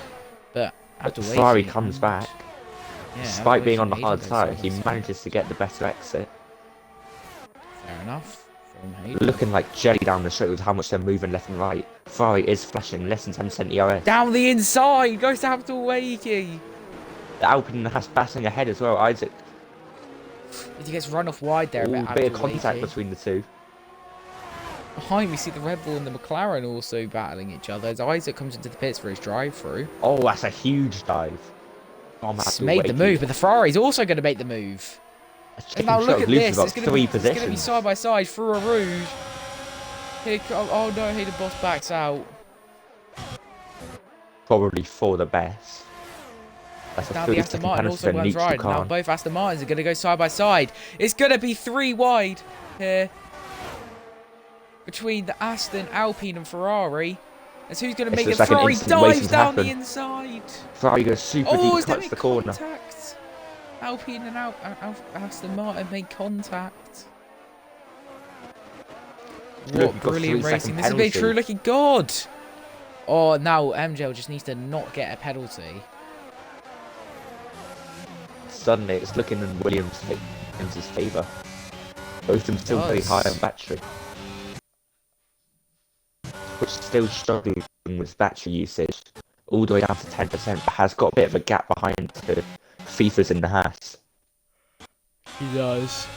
Speaker 1: but Have to wait
Speaker 5: Ferrari
Speaker 1: for you,
Speaker 5: comes
Speaker 1: and-
Speaker 5: back.
Speaker 1: Yeah, have to
Speaker 5: Despite
Speaker 1: wait
Speaker 5: being
Speaker 1: for
Speaker 5: on the
Speaker 1: Hayden
Speaker 5: hard
Speaker 1: to go
Speaker 5: side,
Speaker 1: side by
Speaker 5: he
Speaker 1: side.
Speaker 5: manages to get the better exit.
Speaker 1: Fair enough. From Hayden.
Speaker 5: Looking like jelly down the straight with how much they're moving left and right. Ferrari is flashing less than 10% ERS.
Speaker 1: Down the inside! Goes to have to wakey!
Speaker 5: The Alpine has passing ahead as well. Isaac,
Speaker 1: He gets run off wide there,
Speaker 5: all
Speaker 1: but
Speaker 5: bit of contact between the two.
Speaker 1: Behind we see the Red Bull and the McLaren also battling each other as Isaac comes into the pits for his drive-through.
Speaker 5: Oh, that's a huge dive. Oh,
Speaker 1: He's made the move, but the Ferrari's also going to make the move. And now look at this, it's going to be side by side through a rouge. Here oh no, Hayden Boss backs out.
Speaker 5: Probably for the best. That's
Speaker 1: Now
Speaker 5: a
Speaker 1: the
Speaker 5: 30
Speaker 1: Aston
Speaker 5: second
Speaker 1: Martin
Speaker 5: penalty
Speaker 1: also
Speaker 5: for
Speaker 1: runs
Speaker 5: neutral
Speaker 1: right. Now
Speaker 5: car.
Speaker 1: both Aston Martins are going to go side by side. It's going to be 3 wide here between the Aston, Alpine and Ferrari. That's who's going to make it. Ferrari dives down the inside.
Speaker 5: Ferrari goes super deep, cuts the corner.
Speaker 1: Contact. Alpine and Aston Martin make contact.
Speaker 5: Look,
Speaker 1: What brilliant
Speaker 5: 3
Speaker 1: racing.
Speaker 5: second
Speaker 1: This is a bit
Speaker 5: penalty.
Speaker 1: true looking god. Oh, now MJ just needs to not get a penalty.
Speaker 5: Suddenly it's looking in Williams' favour. Both of them still very high on battery. Which still struggling with battery usage. All the way down to 10%, but has got a bit of a gap behind the FIFA's in the Haas.
Speaker 1: He does.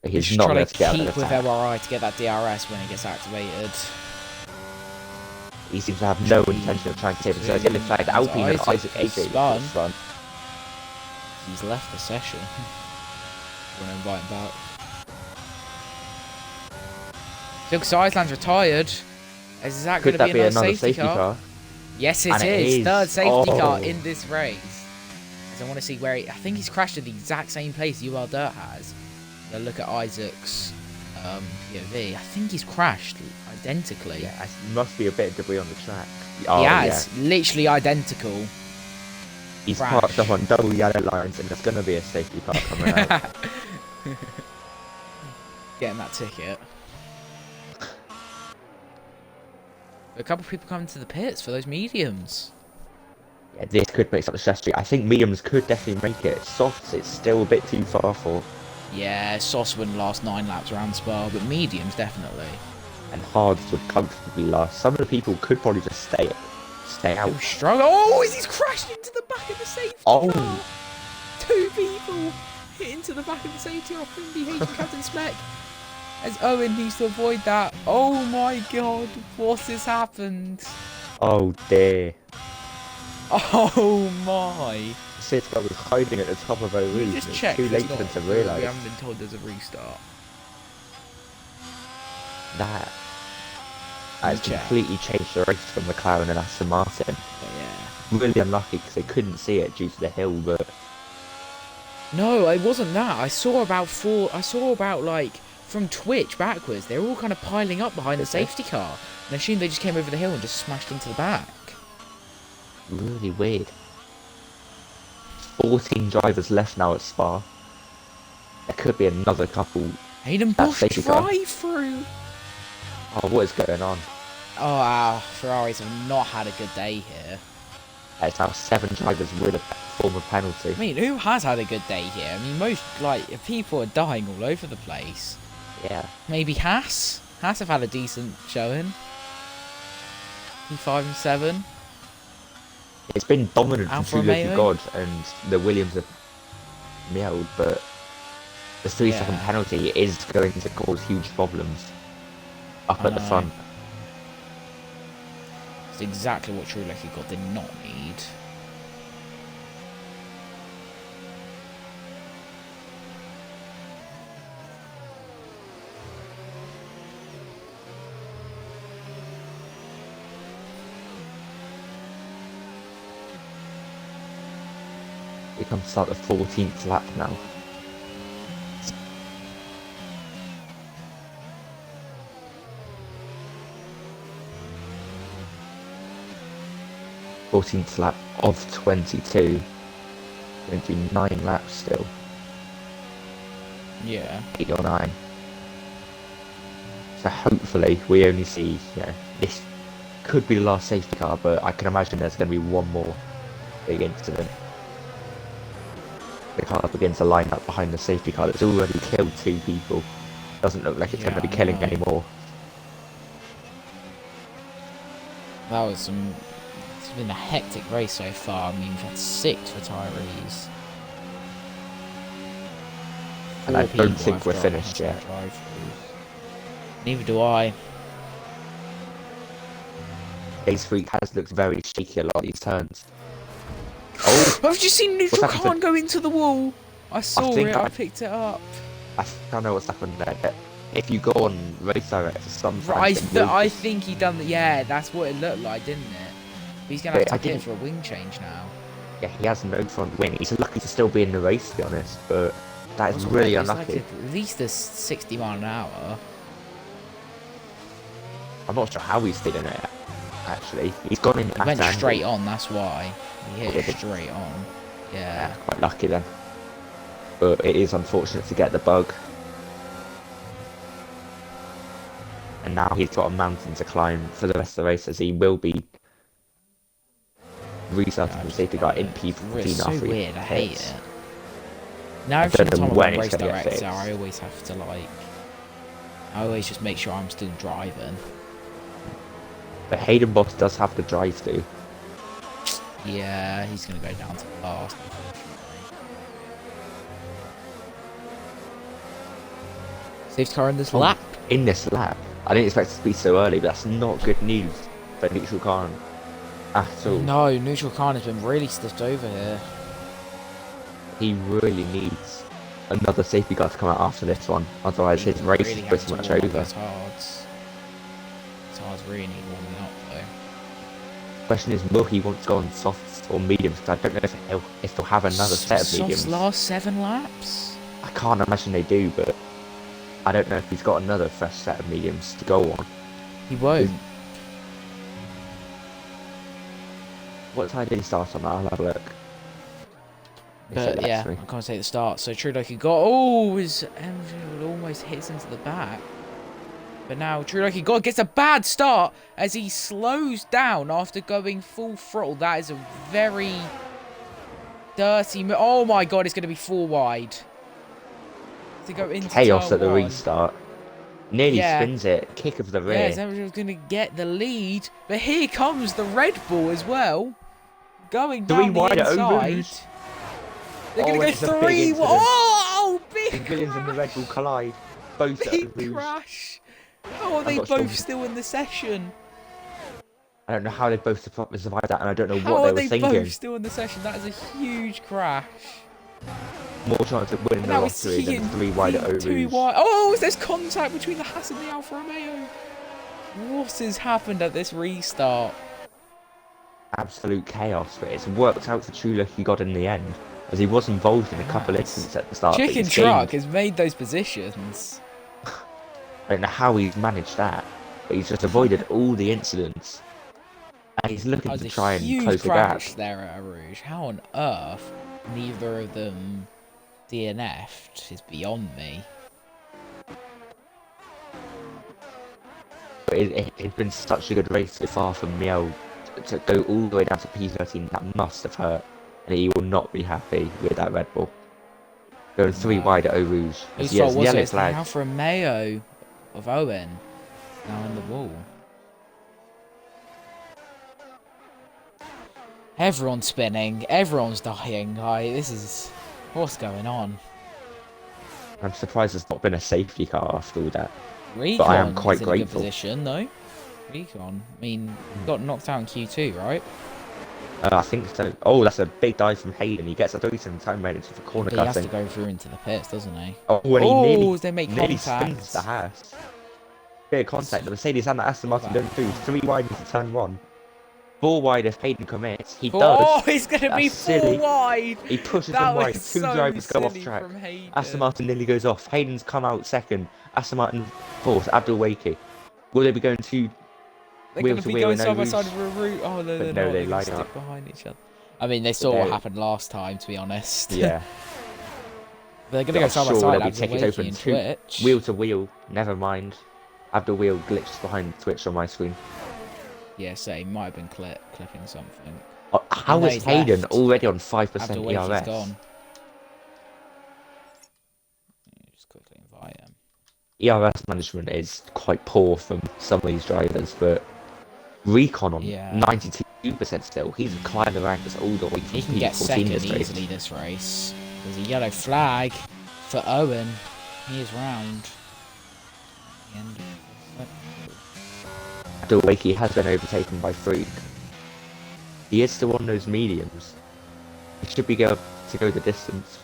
Speaker 5: He's
Speaker 1: He's
Speaker 5: not
Speaker 1: trying
Speaker 5: going
Speaker 1: to
Speaker 5: to get
Speaker 1: keep
Speaker 5: out
Speaker 1: with
Speaker 5: of
Speaker 1: LRI to get that DRS when it gets activated.
Speaker 5: He seems to have no intention of trying to save himself. He's getting flagged. Alpine and Isaac AJ
Speaker 1: spun.
Speaker 5: spun.
Speaker 1: He's left the session. Want to invite him back. Looks Iceland's retired. Is that going
Speaker 5: Could
Speaker 1: to
Speaker 5: that
Speaker 1: be
Speaker 5: be
Speaker 1: another
Speaker 5: another
Speaker 1: safety car? Yes,
Speaker 5: And it
Speaker 1: is.
Speaker 5: is.
Speaker 1: Third safety car
Speaker 5: Oh.
Speaker 1: in this race. As I want to see where I think he's crashed at the exact same place UL Dirt has. So look at Isaac's POV. I think he's crashed identically.
Speaker 5: Yeah, must be a bit of debris on the track.
Speaker 1: He
Speaker 5: Oh,
Speaker 1: has.
Speaker 5: yeah.
Speaker 1: Literally identical.
Speaker 5: He's
Speaker 1: Crash.
Speaker 5: parked up on double yellow lines and there's going to be a safety car coming out.
Speaker 1: Getting that ticket. A couple of people coming to the pits for those mediums.
Speaker 5: Yeah, this could make something stressful. I think mediums could definitely make it. Softs, it's still a bit too far for.
Speaker 1: Yeah, Sauce wouldn't last 9 laps around Spa, but mediums definitely.
Speaker 5: And hards would comfortably last. Some of the people could probably just stay out.
Speaker 1: He'll struggle. Oh, he's crashed into the back of the safety car.
Speaker 5: Oh,
Speaker 1: 2 people hit into the back of the safety car from the Haitian Captain Smek. As Owen needs to avoid that. Oh my god, what has happened?
Speaker 5: oh dear.
Speaker 1: Oh my.
Speaker 5: Sitka was hiding at the top of a
Speaker 1: Can you
Speaker 5: roof.
Speaker 1: just
Speaker 5: It's
Speaker 1: check
Speaker 5: too
Speaker 1: there's
Speaker 5: late for them
Speaker 1: not-
Speaker 5: to
Speaker 1: We
Speaker 5: realise
Speaker 1: haven't been told there's a restart.
Speaker 5: that. It's
Speaker 1: check.
Speaker 5: completely changed the race from McLaren and Aston Martin.
Speaker 1: But yeah.
Speaker 5: Really unlucky because they couldn't see it due to the hill, but
Speaker 1: No, it wasn't that. I saw about like from Twitch backwards. They were all kind of piling up behind the safety car. And I assumed they just came over the hill and just smashed into the back.
Speaker 5: really weird. 14 drivers left now at Spa. There could be another couple.
Speaker 1: Hayden
Speaker 5: That
Speaker 1: Bosch
Speaker 5: safety car.
Speaker 1: drive through.
Speaker 5: Oh, what is going on?
Speaker 1: Oh, our Ferraris have not had a good day here.
Speaker 5: It's now 7 drivers with a form of penalty.
Speaker 1: I mean, who has had a good day here? I mean, most, like, people are dying all over the place.
Speaker 5: Yeah.
Speaker 1: Maybe Haas? Haas have had a decent showing. P5 and 7.
Speaker 5: It's been dominant from
Speaker 1: Alfa
Speaker 5: True Lucky
Speaker 1: Romeo?
Speaker 5: God and the Williams have meowed, but the 3-second
Speaker 1: Yeah.
Speaker 5: penalty is going to cause huge problems up at the
Speaker 1: know.
Speaker 5: front.
Speaker 1: It's exactly what True Lucky God did not need.
Speaker 5: It comes to start the 14th lap now. Fourteenth lap of 22. Going to do 9 laps still.
Speaker 1: Yeah.
Speaker 5: 8 or 9. So hopefully we only see, this could be the last safety car, but I can imagine there's going to be one more. big incident. The car begins to line up behind the safety car that's already killed 2 people. Doesn't look like it's going to be
Speaker 1: I
Speaker 5: killing
Speaker 1: know.
Speaker 5: anymore.
Speaker 1: That was some. It's been a hectic race so far. I mean, we've had 6 retirees.
Speaker 5: And I
Speaker 1: 4
Speaker 5: don't
Speaker 1: people
Speaker 5: think
Speaker 1: have
Speaker 5: we're
Speaker 1: dropped
Speaker 5: finished
Speaker 1: onto
Speaker 5: yet.
Speaker 1: the drive-throughs. Neither do I.
Speaker 5: Ace Freak has looked very shaky a lot of these turns. Oh,
Speaker 1: I've just seen neutral
Speaker 5: happened to-
Speaker 1: can't go into the wall. I saw
Speaker 5: think
Speaker 1: it. I
Speaker 5: I-
Speaker 1: picked it up.
Speaker 5: I don't know what's happened there. If you go on Race Direct, sometimes
Speaker 1: I think he done. Yeah, that's what it looked like, didn't it? He's gonna have
Speaker 5: But I
Speaker 1: to pit
Speaker 5: didn't-
Speaker 1: for a wing change now.
Speaker 5: Yeah, he has no front wing. He's lucky to still be in the race, to be honest, but that is
Speaker 1: What's
Speaker 5: really
Speaker 1: it's
Speaker 5: unlucky.
Speaker 1: like at least a 60 mile an hour.
Speaker 5: I'm not sure how he's stayed in it, actually. He's gone in
Speaker 1: He
Speaker 5: at
Speaker 1: went
Speaker 5: an
Speaker 1: straight
Speaker 5: angle.
Speaker 1: on. That's why he hit it straight on.
Speaker 5: Yeah,
Speaker 1: Yeah.
Speaker 5: quite lucky then. But it is unfortunate to get the bug. And now he's got a mountain to climb for the rest of the race, as he will be restarting the safety car in P14
Speaker 1: It's so
Speaker 5: after he
Speaker 1: weird. I hate
Speaker 5: hits.
Speaker 1: it. Now every
Speaker 5: don't
Speaker 1: single
Speaker 5: know
Speaker 1: time I
Speaker 5: when
Speaker 1: run
Speaker 5: it's
Speaker 1: race
Speaker 5: gonna get
Speaker 1: director,
Speaker 5: fixed.
Speaker 1: I always have to like. I always just make sure I'm still driving.
Speaker 5: But Hayden Boss does have the drive through.
Speaker 1: Yeah, he's gonna go down to last. Safety car in this lap.
Speaker 5: In this lap. I didn't expect it to be so early, but that's not good news for Neutral Khan at all.
Speaker 1: No, neutral Khan has been really stiffed over here.
Speaker 5: He really needs another safety car to come out after this one, otherwise his race
Speaker 1: Really
Speaker 5: is
Speaker 1: having
Speaker 5: pretty
Speaker 1: to
Speaker 5: much
Speaker 1: warm up
Speaker 5: over.
Speaker 1: those hards. Those hards really need warming up though.
Speaker 5: Question is, will he want to go on softs or mediums? Because I don't know if they'll have another set of
Speaker 1: Soft's
Speaker 5: mediums.
Speaker 1: last 7 laps.
Speaker 5: I can't imagine they do, but I don't know if he's got another fresh set of mediums to go on.
Speaker 1: He won't.
Speaker 5: What time did he start on that? I'll have a look. He said
Speaker 1: But
Speaker 5: that
Speaker 1: yeah,
Speaker 5: to me.
Speaker 1: I can't say the start. So Trudeau got. Oh, his engine almost hits into the back. But now Trudeau gets a bad start as he slows down after going full throttle. That is a very dirty. Oh my god, it's going to be 4 wide. To go into
Speaker 5: Chaos
Speaker 1: turn
Speaker 5: at the
Speaker 1: 1.
Speaker 5: restart. Nearly
Speaker 1: Yeah.
Speaker 5: spins it. Kick of the
Speaker 1: Yeah,
Speaker 5: rear.
Speaker 1: Zemmer's going to get the lead. But here comes the Red Bull as well. Going down the
Speaker 5: wide at
Speaker 1: inside.
Speaker 5: Orange.
Speaker 1: They're going to
Speaker 5: it's a
Speaker 1: go
Speaker 5: big
Speaker 1: 3.
Speaker 5: incident.
Speaker 1: Oh,
Speaker 5: The
Speaker 1: big
Speaker 5: Williams and the Red Bull collide. Both at
Speaker 1: big
Speaker 5: Rouge.
Speaker 1: crash. How are they
Speaker 5: not
Speaker 1: both
Speaker 5: sure.
Speaker 1: still in the session?
Speaker 5: I don't know how they both survived that, and I don't know
Speaker 1: How
Speaker 5: what
Speaker 1: are
Speaker 5: they were
Speaker 1: they
Speaker 5: thinking.
Speaker 1: both still in the session? That is a huge crash.
Speaker 5: More chance of winning the
Speaker 1: Now it's
Speaker 5: lottery than 3 wide at Eau
Speaker 1: 2
Speaker 5: Rouge.
Speaker 1: wide. Oh, there's contact between the Haas and the Alfa Romeo. What has happened at this restart?
Speaker 5: Absolute chaos, but it's worked out for True Luck he got in the end, as he was involved in a couple
Speaker 1: Yes.
Speaker 5: incidents at the start. but
Speaker 1: Chicken
Speaker 5: he's
Speaker 1: Truck
Speaker 5: gained-
Speaker 1: has made those positions.
Speaker 5: I don't know how he's managed that, but he's just avoided all the incidents. And he's looking
Speaker 1: That
Speaker 5: to
Speaker 1: was
Speaker 5: try
Speaker 1: a
Speaker 5: and
Speaker 1: huge
Speaker 5: close the gap.
Speaker 1: crash there at Rouge. How on earth neither of them DNF'd is beyond me.
Speaker 5: But it's been such a good race so far from Miel to go all the way down to P13. That must have hurt, and he will not be happy with that Red Bull. Going 3
Speaker 1: No.
Speaker 5: wide at Eau Rouge.
Speaker 1: Whose
Speaker 5: He has
Speaker 1: fault was it?
Speaker 5: yellow
Speaker 1: It's the
Speaker 5: flag.
Speaker 1: Alfa Romeo of Owen now on the wall. Everyone's spinning. Everyone's dying. This is... What's going on?
Speaker 5: I'm surprised there's not been a safety car after all that.
Speaker 1: Recon
Speaker 5: I am quite
Speaker 1: is in a
Speaker 5: grateful.
Speaker 1: good position, though. Recon. I mean, got knocked out in Q2, right?
Speaker 5: I think so. Oh, that's a big dive from Hayden. He gets a 37 time rating for corner
Speaker 1: But he has to
Speaker 5: cutting.
Speaker 1: go through into the pits, doesn't he?
Speaker 5: Oh, and he nearly,
Speaker 1: they make
Speaker 5: nearly
Speaker 1: contact.
Speaker 5: spins the Haas. Bit of contact. The Mercedes and the Aston Martin don't do 3 wide into turn 1. 4 wide if Hayden commits. He does.
Speaker 1: Oh, it's going to be
Speaker 5: That's
Speaker 1: 4
Speaker 5: silly.
Speaker 1: wide.
Speaker 5: He pushes
Speaker 1: That
Speaker 5: him wide.
Speaker 1: was
Speaker 5: 2
Speaker 1: so
Speaker 5: drivers go off
Speaker 1: silly
Speaker 5: track.
Speaker 1: from Hayden.
Speaker 5: Aston Martin nearly goes off. Hayden's come out second. Aston Martin fourth. Abdul Wakey. Will they be going to
Speaker 1: They're
Speaker 5: wheel
Speaker 1: going
Speaker 5: to
Speaker 1: to be
Speaker 5: wheel
Speaker 1: going
Speaker 5: in
Speaker 1: side by
Speaker 5: Eau
Speaker 1: side
Speaker 5: Rouge?
Speaker 1: of a route. Oh, no,
Speaker 5: But
Speaker 1: they're
Speaker 5: no,
Speaker 1: not.
Speaker 5: they
Speaker 1: They're going
Speaker 5: line
Speaker 1: to stick
Speaker 5: up.
Speaker 1: behind each other. I mean, they saw what
Speaker 5: they're-
Speaker 1: happened last time, to be honest.
Speaker 5: Yeah.
Speaker 1: They're going to
Speaker 5: But
Speaker 1: go
Speaker 5: I'm
Speaker 1: side by
Speaker 5: sure
Speaker 1: side.
Speaker 5: they'll be
Speaker 1: Abdul
Speaker 5: taking it
Speaker 1: Wakey
Speaker 5: open
Speaker 1: and
Speaker 5: too.
Speaker 1: Twitch.
Speaker 5: Wheel to wheel. Never mind. Abdul Wheel glitched behind Twitch on my screen.
Speaker 1: Yeah, so he might have been clipping something.
Speaker 5: How
Speaker 1: no,
Speaker 5: is
Speaker 1: he's
Speaker 5: Hayden
Speaker 1: left.
Speaker 5: already on 5%
Speaker 1: Abdul Wakey's
Speaker 5: ERS?
Speaker 1: gone. Just quickly invite him.
Speaker 5: ERS management is quite poor from some of these drivers, but Recon on
Speaker 1: Yeah.
Speaker 5: 92% still. He's climbing the ranks all the way from
Speaker 1: He can get
Speaker 5: P14
Speaker 1: second
Speaker 5: this race.
Speaker 1: easily this race. There's a yellow flag for Owen. He is round. The end of the second.
Speaker 5: Abdul Wakey has been overtaken by Freak. He is still on those mediums. He should be able to go the distance.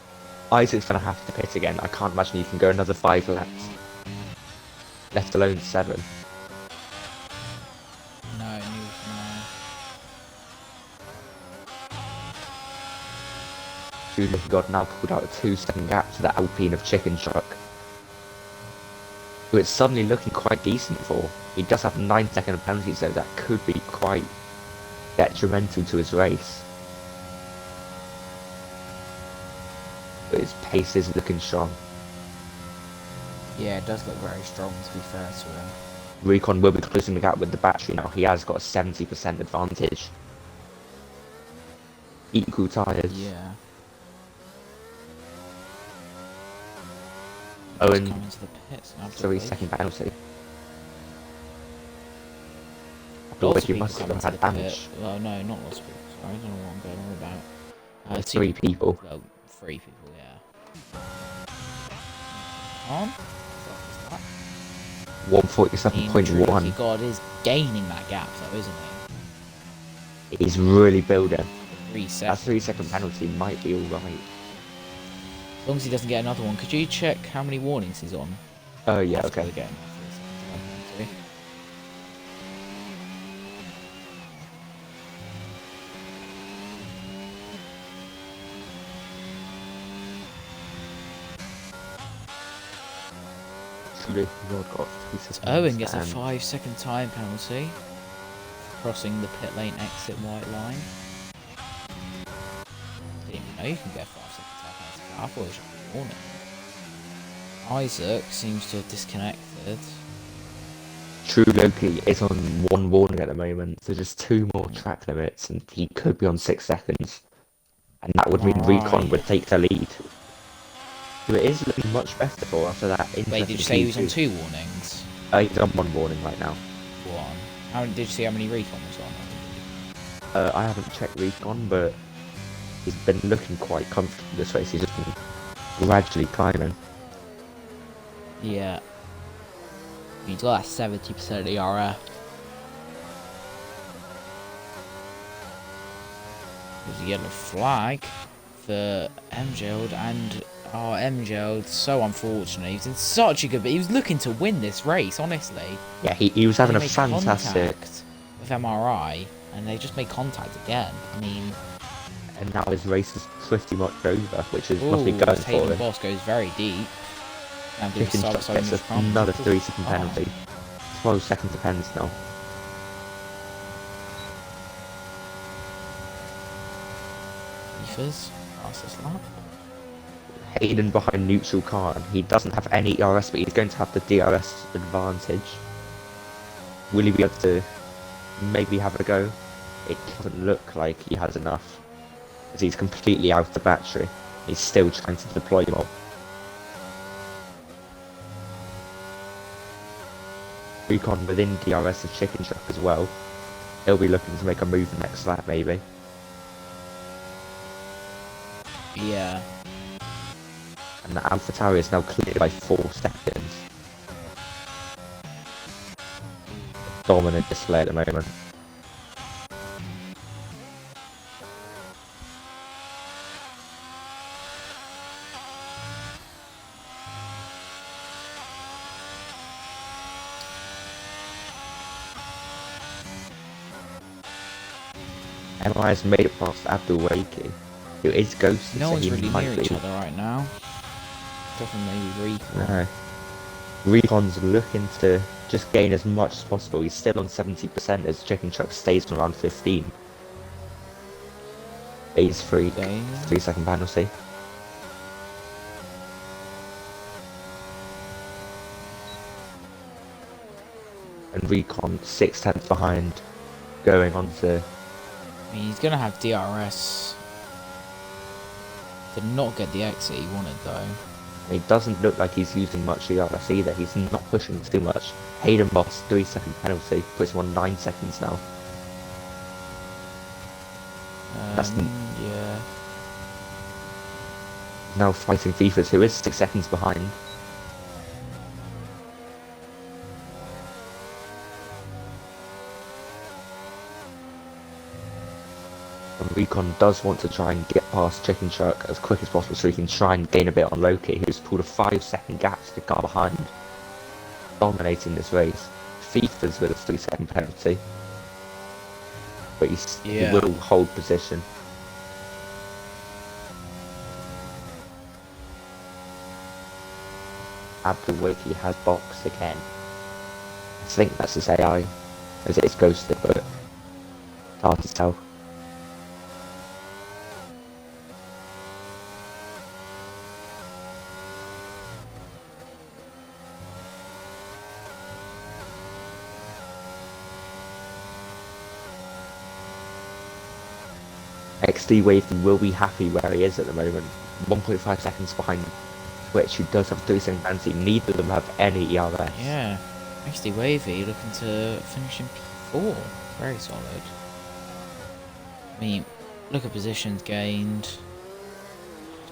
Speaker 5: Isaac's going to have to pit again. I can't imagine he can go another 5 laps. Let alone 7.
Speaker 1: No, Newton.
Speaker 5: Julian God now pulled out a 2-second gap to the Alpine of Chicken Truck, who it's suddenly looking quite decent for. He does have 9-second penalties, so that could be quite detrimental to his race. But his pace is looking strong.
Speaker 1: Yeah, it does look very strong, to be fair to him.
Speaker 5: Recon will be closing the gap with the battery now. He has got a 70% advantage. Equal tyres.
Speaker 1: Yeah.
Speaker 5: Owen,
Speaker 1: Coming to the pits.
Speaker 5: 3-second penalty.
Speaker 1: Lots of
Speaker 5: He
Speaker 1: people
Speaker 5: must have
Speaker 1: coming to
Speaker 5: had
Speaker 1: the
Speaker 5: damage.
Speaker 1: pit. Well, no, not lots of people. Sorry, I don't know what I'm going on about.
Speaker 5: 3 people.
Speaker 1: Well, 3 people, yeah. On.
Speaker 5: 147.1.
Speaker 1: God is gaining that gap, though, isn't he?
Speaker 5: He's really building.
Speaker 1: 3 seconds.
Speaker 5: That 3-second penalty might be alright.
Speaker 1: As long as he doesn't get another one. Could you check how many warnings he's on?
Speaker 5: Oh yeah,
Speaker 1: After
Speaker 5: okay.
Speaker 1: the game? 3 seconds, Owen gets a 5-second time penalty. Crossing the pit lane exit white line. Didn't even know you can get a 5-second time penalty. I thought it should be warning. Isaac seems to have disconnected.
Speaker 5: True Loki is on 1 warning at the moment, so just 2 more track limits and he could be on 6 seconds. And that would mean Recon would take the lead. So it is looking much better for after that interesting
Speaker 1: Wait, did you say he was on
Speaker 5: P2.
Speaker 1: 2 warnings?
Speaker 5: He's on 1 warning right now.
Speaker 1: 1. How did you see how many recon was on?
Speaker 5: I haven't checked Recon, but he's been looking quite comfortable this race. He's just been gradually climbing.
Speaker 1: Yeah. He's got that 70% ERA. There's a yellow flag for MJLD and MJLD, so unfortunate. He was in such a good, but he was looking to win this race, honestly.
Speaker 5: Yeah, he was having a
Speaker 1: They made
Speaker 5: fantastic.
Speaker 1: contact with MRI, and they just made contact again. I mean,
Speaker 5: And now his race is pretty much over, which is must be going for
Speaker 1: Hayden
Speaker 5: him.
Speaker 1: Boss goes very deep. And
Speaker 5: Chicken Truck gets another 3-second penalty. 12 seconds of pens now.
Speaker 1: Beefers, fastest lap.
Speaker 5: Hayden behind neutral car, and he doesn't have any ERS, but he's going to have the DRS advantage. Will he be able to maybe have a go? It doesn't look like he has enough, as he's completely out of battery. He's still trying to deploy more. Recon within DRS of Chicken Truck as well. He'll be looking to make a move next lap, maybe.
Speaker 1: Yeah.
Speaker 5: And the AlphaTauri is now cleared by 4 seconds. Dominant display at the moment. MI has made it past Abdul Wakey, who is ghosted.
Speaker 1: No
Speaker 5: so
Speaker 1: one's
Speaker 5: he
Speaker 1: really
Speaker 5: might
Speaker 1: near
Speaker 5: be.
Speaker 1: each other right now. Except for maybe Recon.
Speaker 5: No. Recon's looking to just gain as much as possible. He's still on 70% as Chicken Truck stays on around 15. He's free.
Speaker 1: Okay.
Speaker 5: 3-second penalty. And Recon 6 tenths behind, going on to
Speaker 1: I mean, he's gonna have DRS. Did not get the exit he wanted though.
Speaker 5: He doesn't look like he's using much ERS either. He's not pushing too much. Hayden Boss, 3-second penalty, puts him on 9 seconds now. That's
Speaker 1: Yeah.
Speaker 5: now fighting Fifas, who is 6 seconds behind. And Recon does want to try and get past Chicken Truck as quick as possible so he can try and gain a bit on Loki, who's pulled a 5-second gap to the car behind, dominating this race. Fifas with a 3-second penalty, but he will hold position. Abdul Wiki has boxed again. I think that's his AI, as it is ghosted, but it's hard to tell. XD Wave will be happy where he is at the moment. 1.5 seconds behind Twitch, who does have 3-second penalty. Neither of them have any ERS.
Speaker 1: Yeah. XD Wavy looking to finish in P4. Very solid. I mean, look at positions gained.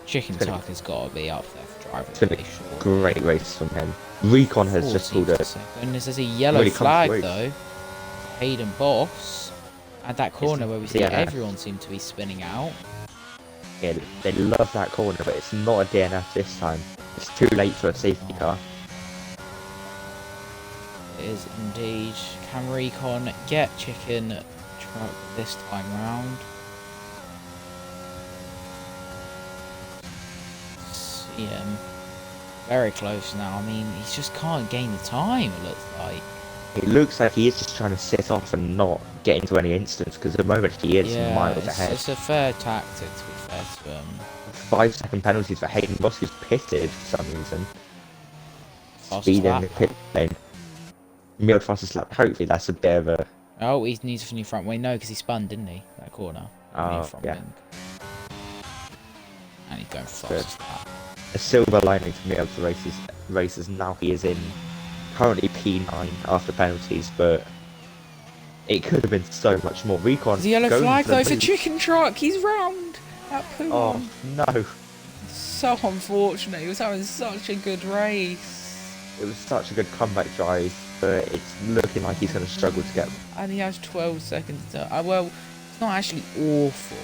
Speaker 1: Chicken Tuck has got to be up there for driving.
Speaker 5: It's been a great race from him. Recon has just pulled a...
Speaker 1: And there's a yellow
Speaker 5: really
Speaker 1: flag though. Hayden Boss. At that corner where we see
Speaker 5: DNF.
Speaker 1: everyone seem to be spinning out.
Speaker 5: Yeah, they love that corner, but it's not a DNF this time. It's too late for a safety car.
Speaker 1: It is indeed. Can Recon get Chicken Truck this time round? See him. Very close now. I mean, he just can't gain the time, it looks like.
Speaker 5: It looks like he is just trying to sit off and not get into any instance, because at the moment he is miles ahead.
Speaker 1: It's a fair tactic, to be fair to him.
Speaker 5: 5-second penalties for Hayden Boss, who's pitted for some reason.
Speaker 1: Fastest
Speaker 5: Speed in
Speaker 1: lap.
Speaker 5: the pit lane. Milled fastest lap. Hopefully that's a bit of a...
Speaker 1: Oh, he needs a new front wing. No, because he spun, didn't he? That corner.
Speaker 5: Oh,
Speaker 1: New front
Speaker 5: yeah.
Speaker 1: wing. And he's going for
Speaker 5: Good.
Speaker 1: fastest lap.
Speaker 5: A silver lining for Milled races. Now he is in currently P9 after penalties, but it could have been so much more. Recon.
Speaker 1: The yellow
Speaker 5: going
Speaker 1: flag
Speaker 5: for the
Speaker 1: though for
Speaker 5: lead.
Speaker 1: Chicken Truck. He's round. That poo
Speaker 5: Oh no!
Speaker 1: So unfortunate. He was having such a good race.
Speaker 5: It was such a good comeback drive, but it's looking like he's going to struggle to get.
Speaker 1: And he has 12 seconds to... well, it's not actually awful.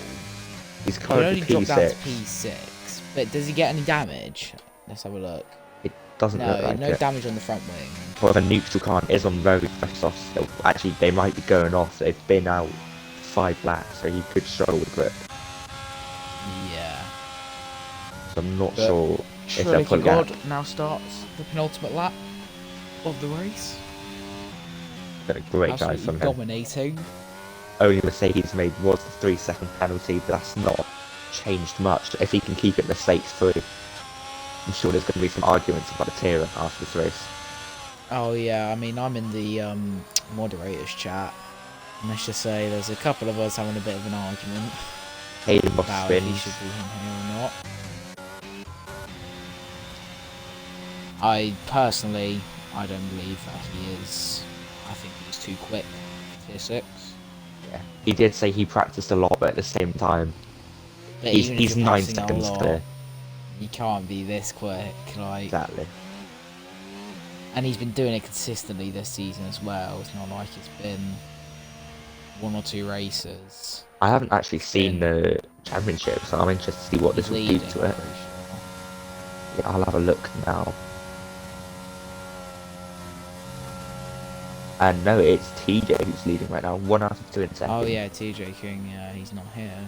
Speaker 5: He's
Speaker 1: He
Speaker 5: currently
Speaker 1: only dropped down to
Speaker 5: P6.
Speaker 1: P6. But does he get any damage? Let's have a look.
Speaker 5: It doesn't look
Speaker 1: No,
Speaker 5: like
Speaker 1: no
Speaker 5: it.
Speaker 1: damage on the front wing.
Speaker 5: Well, the neutral car is on very fresh off still. Actually, they might be going off. They've been out 5 laps, so he could struggle with grip.
Speaker 1: Yeah.
Speaker 5: So I'm not
Speaker 1: But
Speaker 5: sure if they'll put
Speaker 1: God
Speaker 5: that.
Speaker 1: now starts the penultimate lap of the race.
Speaker 5: But a great drive
Speaker 1: Absolutely
Speaker 5: from him.
Speaker 1: dominating.
Speaker 5: Only mistake he's made was the 3-second penalty, but that's not changed much. If he can keep it mistakes free, I'm sure there's going to be some arguments about a tier after this race.
Speaker 1: Oh yeah, I mean I'm in the moderators chat. And let's just say there's a couple of us having a bit of an argument
Speaker 5: Hayden Boss
Speaker 1: about if he
Speaker 5: spins.
Speaker 1: should be in here or not. I personally, I don't believe that he is. I think he's too quick. Tier 6.
Speaker 5: Yeah. He did say he practiced a lot, but at the same time,
Speaker 1: But
Speaker 5: he's,
Speaker 1: even if
Speaker 5: he's
Speaker 1: you're
Speaker 5: 9
Speaker 1: practicing a
Speaker 5: seconds
Speaker 1: lot,
Speaker 5: clear.
Speaker 1: you can't be this quick. Like,
Speaker 5: Exactly.
Speaker 1: and he's been doing it consistently this season as well. It's not like it's been 1 or 2 races.
Speaker 5: I haven't actually seen the championship, so I'm interested to see what
Speaker 1: He's
Speaker 5: this will do
Speaker 1: leading,
Speaker 5: to
Speaker 1: I'm
Speaker 5: it.
Speaker 1: pretty sure.
Speaker 5: Yeah, I'll have a look now. And no, it's TJ who's leading right now. 1 out of 2 in second.
Speaker 1: Oh yeah, TJ King, yeah, he's not here.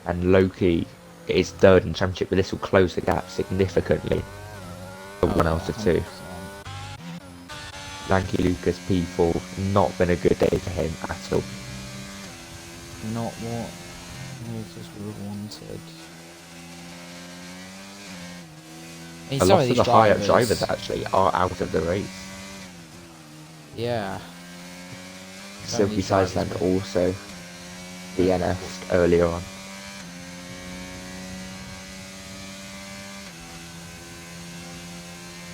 Speaker 5: And Loki is 3rd in championship, but this will close the gap significantly. For 1 out of 2.
Speaker 1: 100%.
Speaker 5: Lanky Lucas P4, not been a good day for him at all.
Speaker 1: Not what Lucas would have wanted. I mean,
Speaker 5: A
Speaker 1: some
Speaker 5: lot
Speaker 1: of
Speaker 5: of
Speaker 1: these
Speaker 5: the higher
Speaker 1: drivers,
Speaker 5: drivers actually are out of the race.
Speaker 1: yeah. Some of
Speaker 5: Silky
Speaker 1: these drivers
Speaker 5: Sizeland
Speaker 1: were-
Speaker 5: also. DNF'd earlier on.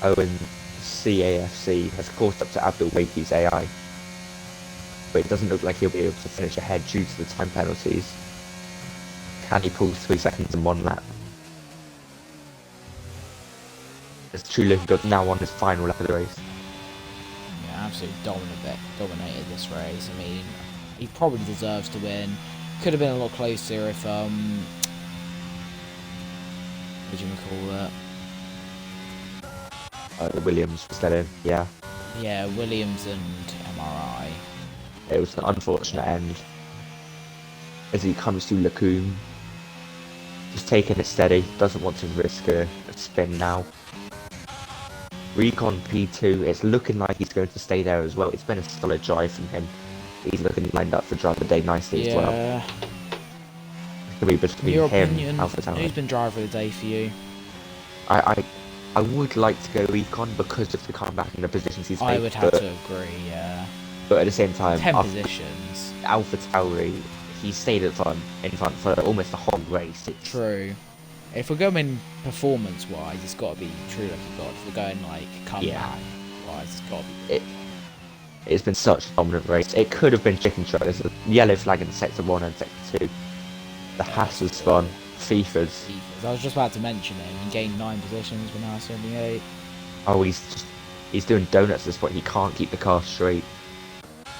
Speaker 5: Owen CAFC has caught up to Abdul Wakey's AI, but it doesn't look like he'll be able to finish ahead due to the time penalties. Can he pull 3 seconds in one lap? As True Look got now on his final lap of the race.
Speaker 1: Yeah, absolutely dominated this race. I mean, he probably deserves to win. Could have been a lot closer if what do you call it?
Speaker 5: Williams was then in, yeah.
Speaker 1: Yeah, Williams and MRI.
Speaker 5: It was an unfortunate end. As he comes to Lacombe, just taking it steady, doesn't want to risk a spin now. Recon P2, it's looking like he's going to stay there as well. It's been a solid drive from him. He's looking lined up for driver day nicely as well.
Speaker 1: Yeah.
Speaker 5: It's going to be between
Speaker 1: Your
Speaker 5: him
Speaker 1: opinion,
Speaker 5: and Alpha Tauri.
Speaker 1: who's been driver of the day for you?
Speaker 5: I would like to go Recon because of the comeback and the positions he's
Speaker 1: I
Speaker 5: made,
Speaker 1: would have to agree, yeah.
Speaker 5: but at the same time,
Speaker 1: 10 positions.
Speaker 5: Alpha Tauri, he stayed in front for almost the whole race.
Speaker 1: True. If we're going performance-wise, it's got to be True Lucky God. If we're going, like, comeback-wise, it's got to be...
Speaker 5: It's been such a dominant race. It could have been chicken shot. There's a yellow flag in sector 1 and sector 2. The Haas was fun. FIFA's.
Speaker 1: I was just about to mention him. He gained 9 positions, but now 78.
Speaker 5: Oh, he's doing donuts at this point. He can't keep the car straight.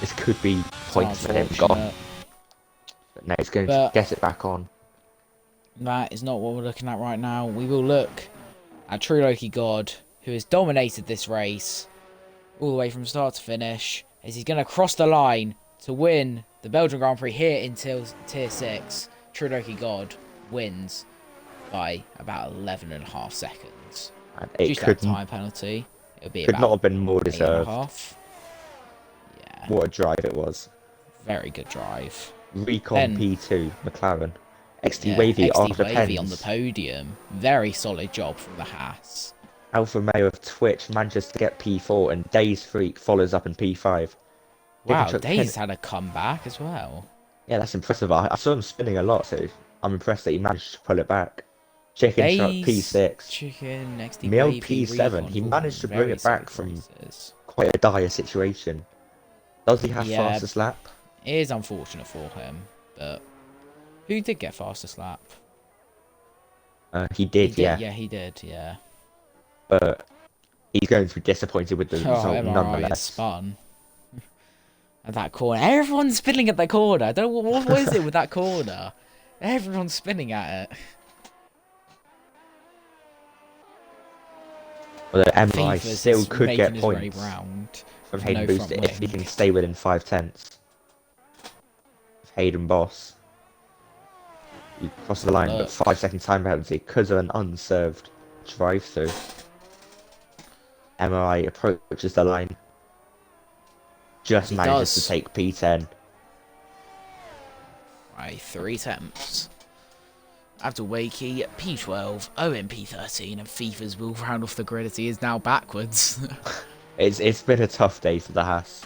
Speaker 5: This could be points for him gone. But no, he's going to get it back on.
Speaker 1: That is not what we're looking at right now. We will look at True Loki God, who has dominated this race all the way from start to finish, as he's going to cross the line to win the Belgian Grand Prix here in Tier 6. True Loki God wins by about 11.5 seconds.
Speaker 5: And
Speaker 1: Due
Speaker 5: it
Speaker 1: to
Speaker 5: could
Speaker 1: that time penalty, it would be
Speaker 5: could
Speaker 1: about
Speaker 5: not have been more
Speaker 1: 8.5.
Speaker 5: deserved.
Speaker 1: Yeah.
Speaker 5: What a drive it was.
Speaker 1: Very good drive.
Speaker 5: Recon P2, McLaren. XT
Speaker 1: Yeah,
Speaker 5: Wavy on
Speaker 1: XT
Speaker 5: the
Speaker 1: Wavy
Speaker 5: pens.
Speaker 1: on the podium. Very solid job from the Haas.
Speaker 5: Alpha Romeo of Twitch manages to get P4 and Days Freak follows up in P5.
Speaker 1: Wow, Days had a comeback as well.
Speaker 5: Yeah, that's impressive. I saw him spinning a lot, so I'm impressed that he managed to pull it back. Chicken Truck P6.
Speaker 1: Chicken, XT
Speaker 5: Meow
Speaker 1: Wavy,
Speaker 5: P7.
Speaker 1: Recon,
Speaker 5: He managed to bring
Speaker 1: very
Speaker 5: it back
Speaker 1: solid
Speaker 5: from
Speaker 1: races.
Speaker 5: quite a dire situation. Does he have
Speaker 1: Yeah.
Speaker 5: fastest lap?
Speaker 1: It is unfortunate for him, but who did get fastest lap?
Speaker 5: He did, yeah.
Speaker 1: Yeah, he did, yeah.
Speaker 5: But he's going to be disappointed with the result
Speaker 1: MRI is
Speaker 5: nonetheless.
Speaker 1: spun. At that corner. Everyone's spinning at the corner. I don't know what is it with that corner? Everyone's spinning at it.
Speaker 5: Although MI
Speaker 1: FIFA's
Speaker 5: still could
Speaker 1: making
Speaker 5: get
Speaker 1: his way
Speaker 5: points
Speaker 1: round
Speaker 5: from
Speaker 1: with
Speaker 5: Hayden
Speaker 1: no
Speaker 5: Booster
Speaker 1: front
Speaker 5: if he
Speaker 1: wing.
Speaker 5: can stay within 5/10 of Hayden Boss. You cross the line, but
Speaker 1: Look.
Speaker 5: 5-second time penalty because of an unserved drive-through. MRI approaches the line. Just
Speaker 1: He
Speaker 5: manages
Speaker 1: does.
Speaker 5: to take P10.
Speaker 1: Right, 3 attempts. After Wakey, P12, Owen P13, and FIFA's will round off the grid as he is now backwards.
Speaker 5: It's been a tough day for the Haas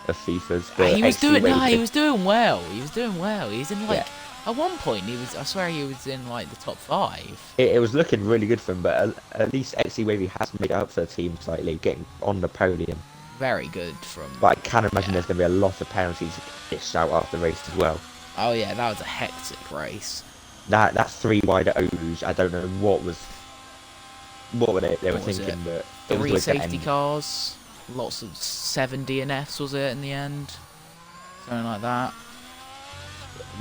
Speaker 5: of FIFA's. But
Speaker 1: he was doing well. He
Speaker 5: XT
Speaker 1: was doing well. He was in like
Speaker 5: Yeah.
Speaker 1: at one point. I swear he was in like the top 5.
Speaker 5: It was looking really good for him, but at least XT Wavy has made it up for the team slightly, getting on the podium.
Speaker 1: Very good from.
Speaker 5: But I can imagine
Speaker 1: Yeah.
Speaker 5: there's going to be a lot of penalties dished out after the race as well.
Speaker 1: Oh yeah, that was a hectic race.
Speaker 5: That 3 wide at Rouge, I don't know what were they were
Speaker 1: What was
Speaker 5: thinking,
Speaker 1: it?
Speaker 5: but it was
Speaker 1: 3
Speaker 5: always the
Speaker 1: safety
Speaker 5: end.
Speaker 1: cars, lots of 7 DNFs was it in the end? Something like that.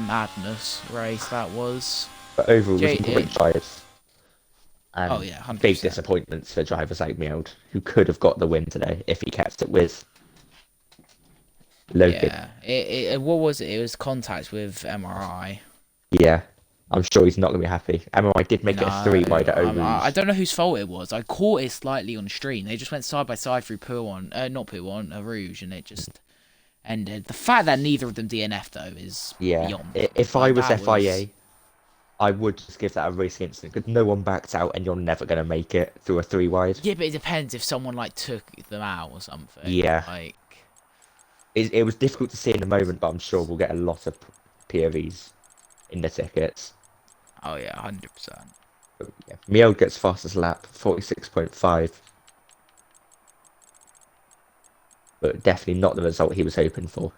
Speaker 1: Madness race that was.
Speaker 5: But overall, it was
Speaker 1: J-
Speaker 5: great drives. And
Speaker 1: Oh, yeah, 100%.
Speaker 5: big disappointments for drivers like Mield, who could have got the win today if he kept it with Logan.
Speaker 1: Yeah, what was it? It was contact with MRI.
Speaker 5: Yeah, I'm sure he's not going to be happy. MRI did make it a 3 wide at Rouge.
Speaker 1: I don't know whose fault it was. I caught it slightly on stream. They just went side by side through Rouge, and it just ended. The fact that neither of them DNF'd though is beyond.
Speaker 5: If I was FIA, I would just give that a racing incident because no one backed out and you're never going to make it through a 3 wide.
Speaker 1: Yeah, but it depends if someone like took them out or something.
Speaker 5: Yeah.
Speaker 1: Like
Speaker 5: It was difficult to see in the moment, but I'm sure we'll get a lot of POVs in the tickets.
Speaker 1: Oh yeah, 100%.
Speaker 5: Yeah. Miel gets fastest lap, 46.5, but definitely not the result he was hoping for.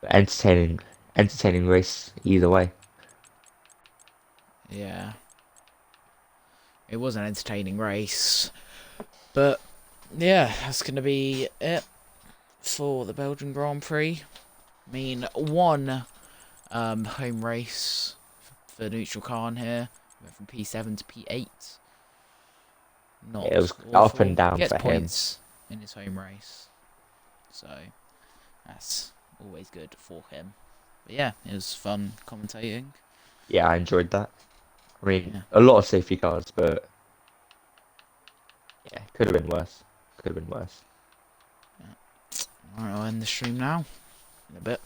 Speaker 5: But entertaining race either way.
Speaker 1: Yeah. It was an entertaining race. But yeah, that's going to be it for the Belgian Grand Prix. I mean, one home race for Neutral Khan here. Went from P7 to P8. Not
Speaker 5: It was up
Speaker 1: awful.
Speaker 5: and down
Speaker 1: Gets
Speaker 5: for him.
Speaker 1: points in his home race. So that's always good for him. But yeah, it was fun commentating.
Speaker 5: Yeah, I enjoyed that. I mean,
Speaker 1: Yeah.
Speaker 5: a lot of safety cars, but yeah, could have been worse. Could have been worse.
Speaker 1: Alright, I'll end the stream now. In a bit.